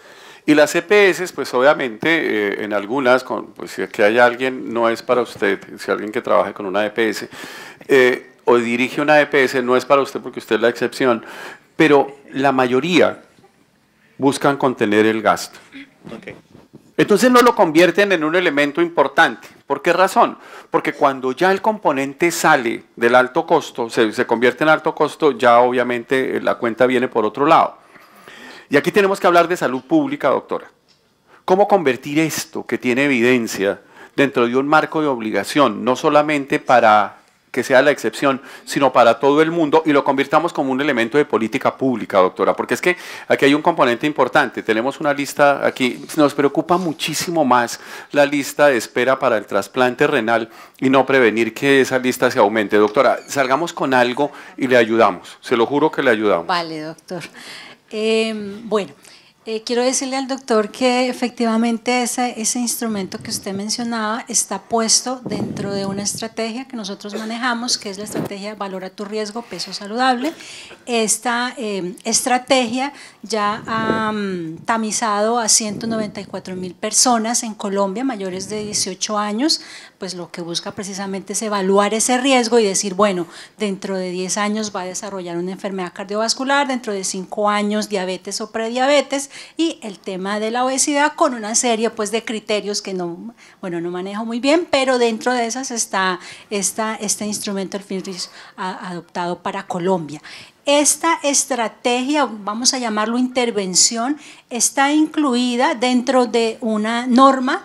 Y las EPS, pues obviamente, en algunas, pues si aquí hay alguien, no es para usted, si alguien que trabaje con una EPS, o dirige una EPS, no es para usted porque usted es la excepción, pero la mayoría buscan contener el gasto. Okay. Entonces no lo convierten en un elemento importante. ¿Por qué razón? Porque cuando ya el componente sale del alto costo, se convierte en alto costo, ya obviamente la cuenta viene por otro lado. Y aquí tenemos que hablar de salud pública, doctora. ¿Cómo convertir esto que tiene evidencia dentro de un marco de obligación, no solamente para que sea la excepción, sino para todo el mundo, y lo convirtamos como un elemento de política pública, doctora? Porque es que aquí hay un componente importante. Tenemos una lista aquí, nos preocupa muchísimo más la lista de espera para el trasplante renal y no prevenir que esa lista se aumente. Doctora, salgamos con algo y le ayudamos. Se lo juro que le ayudamos. Vale, doctor. Bueno, Quiero decirle al doctor que efectivamente ese instrumento que usted mencionaba está puesto dentro de una estrategia que nosotros manejamos, que es la estrategia Valora tu riesgo, peso saludable. Esta estrategia ya ha tamizado a 194,000 personas en Colombia, mayores de 18 años, pues lo que busca precisamente es evaluar ese riesgo y decir, bueno, dentro de 10 años va a desarrollar una enfermedad cardiovascular, dentro de 5 años diabetes o prediabetes, y el tema de la obesidad con una serie pues de criterios que no manejo muy bien, pero dentro de esas está este instrumento, el FINRIS, adoptado para Colombia. Esta estrategia, vamos a llamarlo intervención, está incluida dentro de una norma.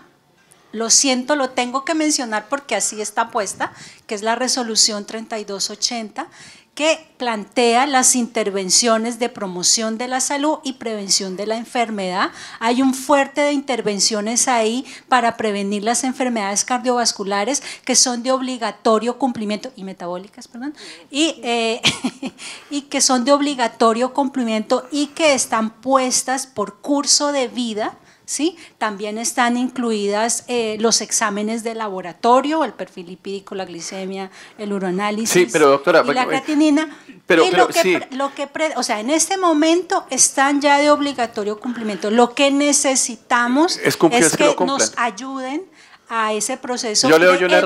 Lo siento, lo tengo que mencionar porque así está puesta, que es la resolución 3280, que plantea las intervenciones de promoción de la salud y prevención de la enfermedad. Hay un fuerte de intervenciones ahí para prevenir las enfermedades cardiovasculares que son de obligatorio cumplimiento, y metabólicas, perdón, y que son de obligatorio cumplimiento y que están puestas por curso de vida. ¿Sí? También están incluidas los exámenes de laboratorio, el perfil lipídico, la glicemia, el uroanálisis, sí, pero, doctora, y la creatinina. O sea, en este momento están ya de obligatorio cumplimiento. Lo que necesitamos es que nos ayuden a ese proceso. Yo le doy una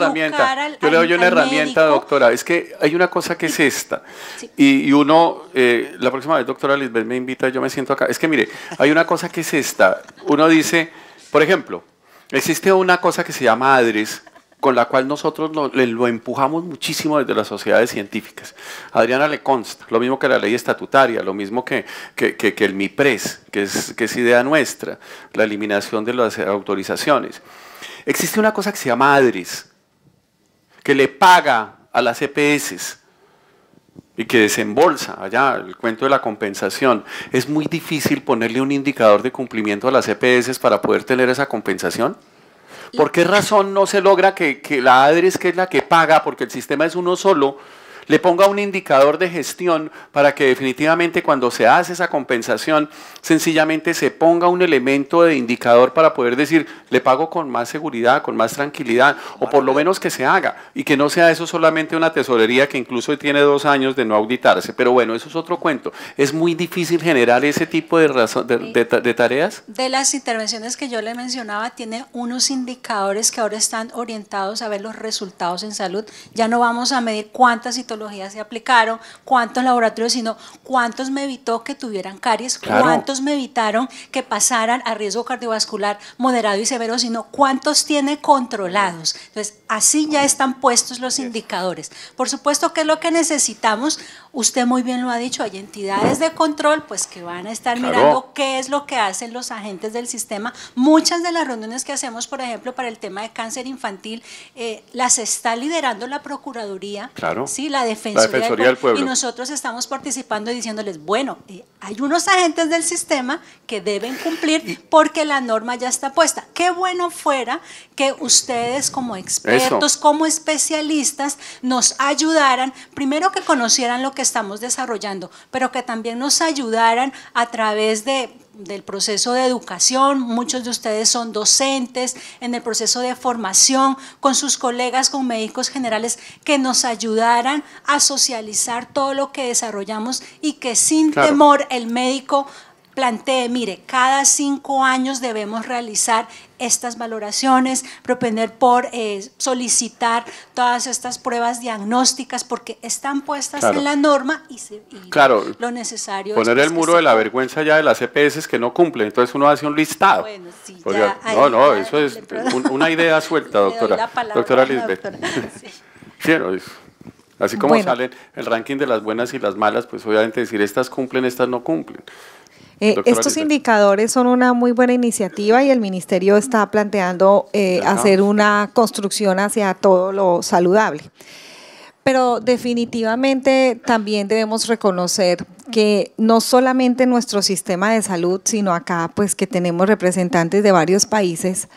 herramienta, doctora. Es que hay una cosa que es esta. Sí. Y uno, la próxima vez, doctora Lisbeth me invita, yo me siento acá. Es que mire, hay una cosa que es esta. Uno dice, por ejemplo, existe una cosa que se llama ADRES, con la cual nosotros lo empujamos muchísimo desde las sociedades científicas. A Adriana le consta, lo mismo que la ley estatutaria, lo mismo que el MIPRES, que es idea nuestra, la eliminación de las autorizaciones. Existe una cosa que se llama ADRES, que le paga a las EPS y que desembolsa allá el cuento de la compensación. Es muy difícil ponerle un indicador de cumplimiento a las EPS para poder tener esa compensación. ¿Por qué razón no se logra que la ADRES, que es la que paga, porque el sistema es uno solo, le ponga un indicador de gestión para que definitivamente cuando se hace esa compensación, sencillamente se ponga un elemento de indicador para poder decir, le pago con más seguridad, con más tranquilidad, o por lo menos que se haga, y que no sea eso solamente una tesorería que incluso tiene 2 años de no auditarse? Pero bueno, eso es otro cuento. ¿Es muy difícil generar ese tipo de tareas? De las intervenciones que yo le mencionaba, tiene unos indicadores que ahora están orientados a ver los resultados en salud. Ya no vamos a medir cuántas citologías se aplicaron, cuántos laboratorios, sino cuántos me evitó que tuvieran caries, claro, cuántos me evitaron que pasaran a riesgo cardiovascular moderado y severo, sino cuántos tiene controlados. Entonces, así ya están puestos los indicadores. Por supuesto que es lo que necesitamos. Usted muy bien lo ha dicho, hay entidades de control pues que van a estar mirando qué es lo que hacen los agentes del sistema. Muchas de las reuniones que hacemos, por ejemplo, para el tema de cáncer infantil, las está liderando la Procuraduría, ¿sí? la Defensoría del Pueblo, y nosotros estamos participando y diciéndoles, bueno, hay unos agentes del sistema que deben cumplir porque la norma ya está puesta. Qué bueno fuera que ustedes como expertos, como especialistas, nos ayudaran, primero que conocieran lo que estamos desarrollando, pero que también nos ayudaran a través del proceso de educación. Muchos de ustedes son docentes, en el proceso de formación con sus colegas, con médicos generales, que nos ayudaran a socializar todo lo que desarrollamos y que sin temor el médico plantee, mire, cada 5 años debemos realizar estas valoraciones, propender por solicitar todas estas pruebas diagnósticas porque están puestas en la norma y lo necesario poner el muro de la vergüenza ya de las EPS que no cumplen, entonces uno hace un listado. Bueno, sí, eso es una idea suelta, doctora Lisbeth. Sí. Así como sale el ranking de las buenas y las malas, pues obviamente decir estas cumplen, estas no cumplen. Estos indicadores son una muy buena iniciativa y el Ministerio está planteando hacer una construcción hacia todo lo saludable. Pero definitivamente también debemos reconocer que no solamente nuestro sistema de salud, sino acá pues que tenemos representantes de varios países,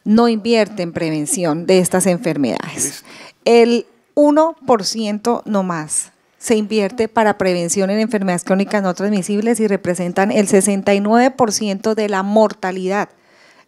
no invierte en prevención de estas enfermedades. El 1% no más se invierte para prevención en enfermedades crónicas no transmisibles y representan el 69% de la mortalidad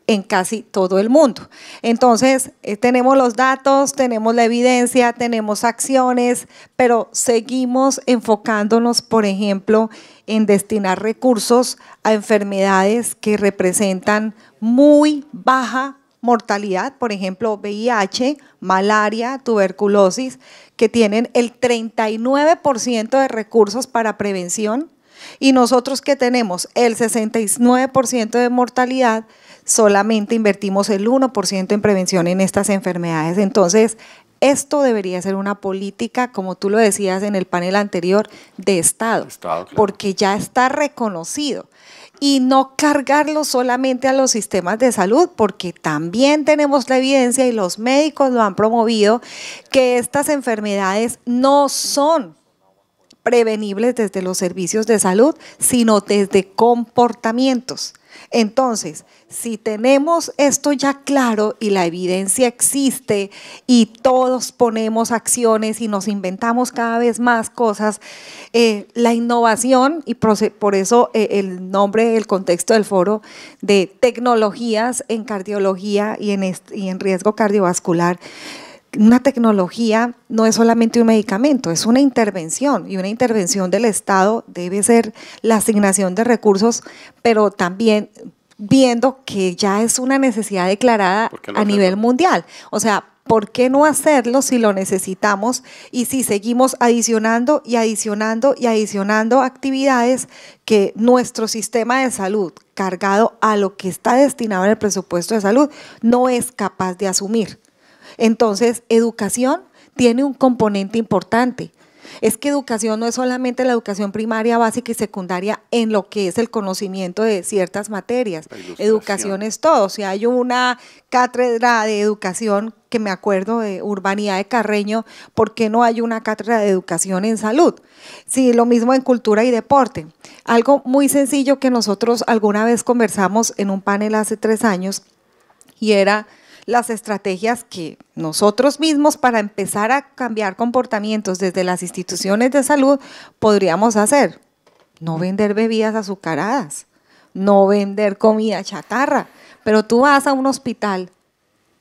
en casi todo el mundo. Entonces, tenemos los datos, tenemos la evidencia, tenemos acciones, pero seguimos enfocándonos, por ejemplo, en destinar recursos a enfermedades que representan muy baja mortalidad, por ejemplo, VIH, malaria, tuberculosis, que tienen el 39% de recursos para prevención, y nosotros que tenemos el 69% de mortalidad, solamente invertimos el 1% en prevención en estas enfermedades. Entonces, esto debería ser una política, como tú lo decías en el panel anterior, de Estado, claro. porque ya está reconocido. Y no cargarlo solamente a los sistemas de salud, porque también tenemos la evidencia y los médicos lo han promovido, que estas enfermedades no son prevenibles desde los servicios de salud, sino desde comportamientos. Entonces, si tenemos esto ya claro y la evidencia existe y todos ponemos acciones y nos inventamos cada vez más cosas, la innovación, y por eso el nombre, el contexto del foro de tecnologías en cardiología y en riesgo cardiovascular. Una tecnología no es solamente un medicamento, es una intervención, y una intervención del Estado debe ser la asignación de recursos, pero también viendo que ya es una necesidad declarada a nivel mundial. O sea, ¿por qué no hacerlo si lo necesitamos y si seguimos adicionando y adicionando y adicionando actividades que nuestro sistema de salud, cargado a lo que está destinado en el presupuesto de salud, no es capaz de asumir? Entonces, educación tiene un componente importante. Es que educación no es solamente la educación primaria, básica y secundaria en lo que es el conocimiento de ciertas materias. Educación es todo. Si hay una cátedra de educación, que me acuerdo de Urbanidad de Carreño, ¿por qué no hay una cátedra de educación en salud? Sí, lo mismo en cultura y deporte. Algo muy sencillo que nosotros alguna vez conversamos en un panel hace 3 años, y era las estrategias que nosotros mismos, para empezar a cambiar comportamientos desde las instituciones de salud, podríamos hacer. No vender bebidas azucaradas, no vender comida chatarra, pero tú vas a un hospital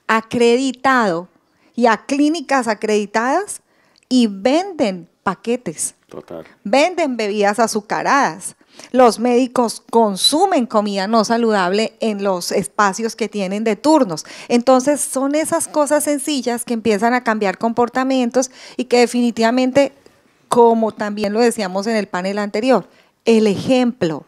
acreditado y a clínicas acreditadas y venden paquetes, Total. Venden bebidas azucaradas. Los médicos consumen comida no saludable en los espacios que tienen de turnos. Entonces, son esas cosas sencillas que empiezan a cambiar comportamientos y que definitivamente, como también lo decíamos en el panel anterior, el ejemplo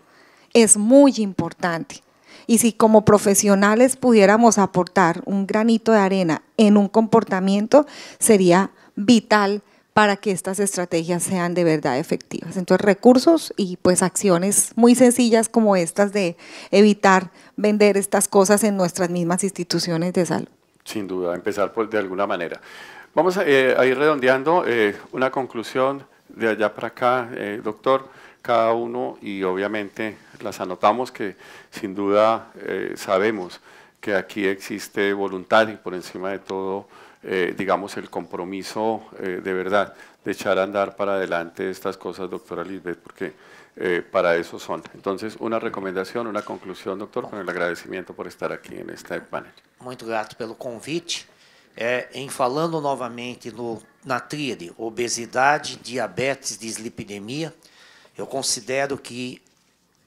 es muy importante. Y si como profesionales pudiéramos aportar un granito de arena en un comportamiento, sería vital para que estas estrategias sean de verdad efectivas. Entonces, recursos y pues acciones muy sencillas como estas de evitar vender estas cosas en nuestras mismas instituciones de salud. Sin duda, empezar de alguna manera. Vamos a ir redondeando una conclusión de allá para acá, doctor, cada uno, y obviamente las anotamos, que sin duda sabemos que aquí existe voluntad y por encima de todo, digamos, el compromiso de verdad de echar a andar para adelante estas cosas, doctora Lisbeth, porque para eso son. Entonces, una recomendación, una conclusión, doctor, con el agradecimiento por estar aquí en este panel. Muito grato pelo convite. Em falando novamente na tríade obesidade, diabetes, dislipidemia, eu considero que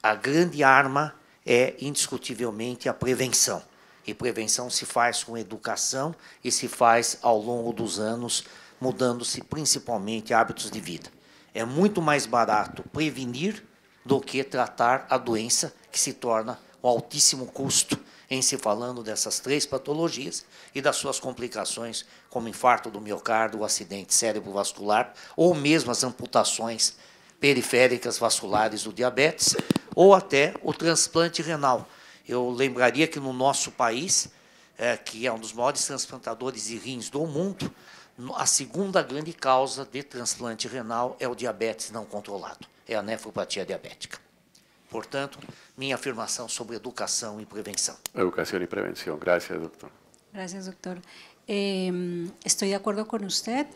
a grande arma é indiscutivelmente a prevenção. E prevenção se faz com educação e se faz ao longo dos anos, mudando-se principalmente hábitos de vida. É muito mais barato prevenir do que tratar a doença, que se torna um altíssimo custo em se falando dessas 3 patologias e das suas complicações, como infarto do miocárdio, o acidente cerebrovascular, ou mesmo as amputações periféricas vasculares do diabetes, ou até o transplante renal. Eu lembraria que no nosso país, que é um dos maiores transplantadores de rins do mundo, a segunda grande causa de transplante renal é o diabetes não controlado, é a nefropatia diabética. Portanto, minha afirmação sobre educação e prevenção. Educación y prevención. Gracias, doctor. Gracias, doctor. Estoy de acuerdo con usted.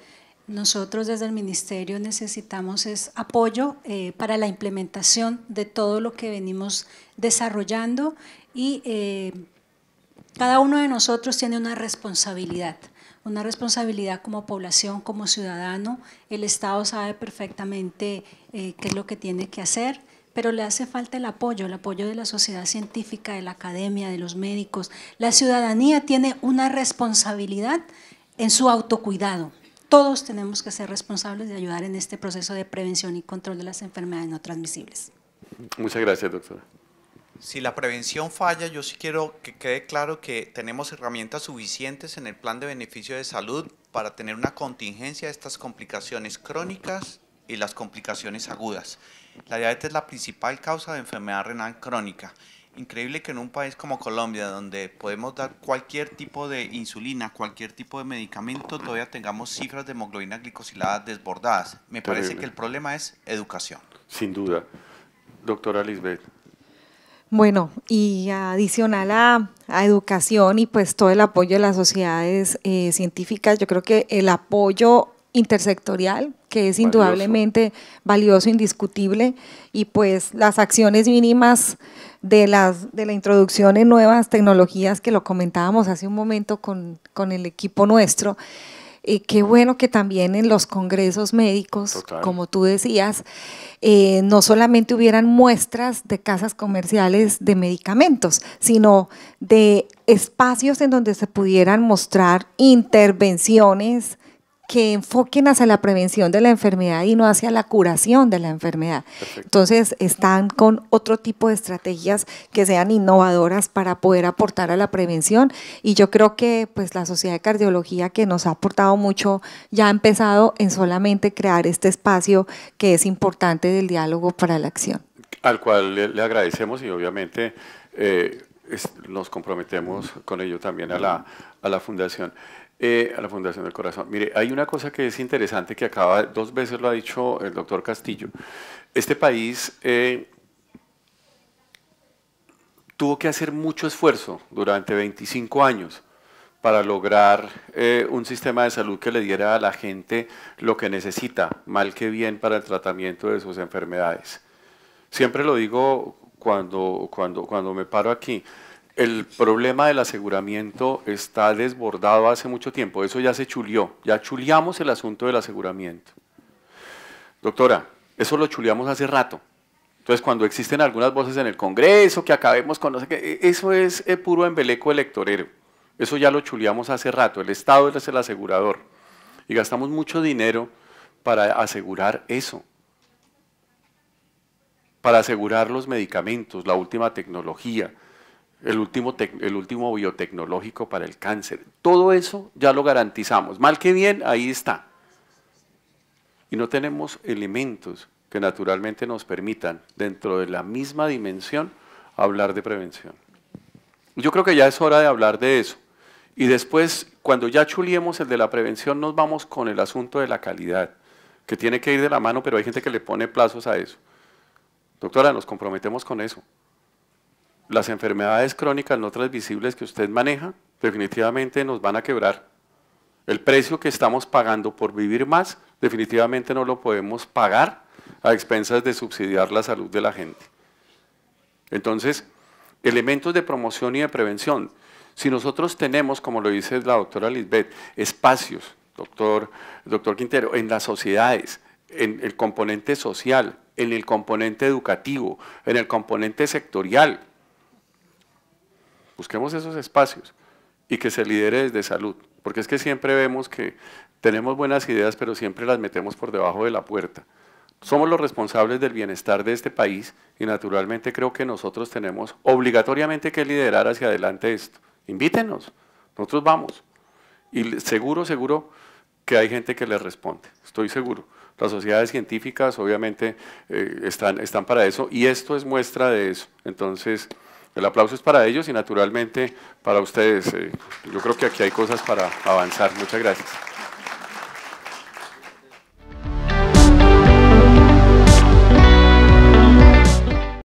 Nosotros desde el Ministerio necesitamos apoyo para la implementación de todo lo que venimos desarrollando y cada uno de nosotros tiene una responsabilidad como población, como ciudadano. El Estado sabe perfectamente qué es lo que tiene que hacer, pero le hace falta el apoyo de la sociedad científica, de la academia, de los médicos. La ciudadanía tiene una responsabilidad en su autocuidado. Todos tenemos que ser responsables de ayudar en este proceso de prevención y control de las enfermedades no transmisibles. Muchas gracias, doctora. Si la prevención falla, yo sí quiero que quede claro que tenemos herramientas suficientes en el plan de beneficio de salud para tener una contingencia de estas complicaciones crónicas y las complicaciones agudas. La diabetes es la principal causa de enfermedad renal crónica. Increíble que en un país como Colombia, donde podemos dar cualquier tipo de insulina, cualquier tipo de medicamento, todavía tengamos cifras de hemoglobina glicosilada desbordadas. Me parece que el problema es educación. Sin duda. Doctora Lisbeth. Bueno, y adicional a educación y pues todo el apoyo de las sociedades científicas, yo creo que el apoyo intersectorial, que es indudablemente valioso, indiscutible, y pues las acciones mínimas de la introducción en nuevas tecnologías, que lo comentábamos hace un momento con el equipo nuestro. Qué bueno que también en los congresos médicos, Total, como tú decías, no solamente hubieran muestras de casas comerciales de medicamentos, sino de espacios en donde se pudieran mostrar intervenciones que enfoquen hacia la prevención de la enfermedad y no hacia la curación de la enfermedad. Perfecto. Entonces, están con otro tipo de estrategias que sean innovadoras para poder aportar a la prevención, y yo creo que pues la Sociedad de Cardiología, que nos ha aportado mucho, ya ha empezado en solamente crear este espacio que es importante del diálogo para la acción. Al cual le agradecemos y obviamente nos comprometemos con ello también a la Fundación. A la Fundación del Corazón. Mire, hay una cosa que es interesante que acaba, 2 veces lo ha dicho el doctor Castillo. Este país tuvo que hacer mucho esfuerzo durante 25 años para lograr un sistema de salud que le diera a la gente lo que necesita, mal que bien, para el tratamiento de sus enfermedades. Siempre lo digo cuando me paro aquí. El problema del aseguramiento está desbordado hace mucho tiempo, eso ya se chulió, ya chuliamos el asunto del aseguramiento. Doctora, eso lo chuliamos hace rato. Entonces, cuando existen algunas voces en el Congreso, que acabemos con no sé qué, eso es puro embeleco electorero. Eso ya lo chuliamos hace rato, el Estado es el asegurador. Y gastamos mucho dinero para asegurar eso. Para asegurar los medicamentos, la última tecnología, el último biotecnológico para el cáncer. Todo eso ya lo garantizamos. Mal que bien, ahí está. Y no tenemos elementos que naturalmente nos permitan, dentro de la misma dimensión, hablar de prevención. Yo creo que ya es hora de hablar de eso. Y después, cuando ya chuliemos el de la prevención, nos vamos con el asunto de la calidad, que tiene que ir de la mano, pero hay gente que le pone plazos a eso. Doctora, nos comprometemos con eso. Las enfermedades crónicas no transmisibles que usted maneja, definitivamente nos van a quebrar. El precio que estamos pagando por vivir más, definitivamente no lo podemos pagar a expensas de subsidiar la salud de la gente. Entonces, elementos de promoción y de prevención. Si nosotros tenemos, como lo dice la doctora Lisbeth, espacios, doctor Quintero, en las sociedades, en el componente social, en el componente educativo, en el componente sectorial, busquemos esos espacios y que se lidere desde salud, porque es que siempre vemos que tenemos buenas ideas, pero siempre las metemos por debajo de la puerta. Somos los responsables del bienestar de este país y naturalmente creo que nosotros tenemos obligatoriamente que liderar hacia adelante esto. Invítenos, nosotros vamos. Y seguro que hay gente que les responde, estoy seguro. Las sociedades científicas obviamente están para eso y esto es muestra de eso. Entonces, el aplauso es para ellos y naturalmente para ustedes. Yo creo que aquí hay cosas para avanzar. Muchas gracias.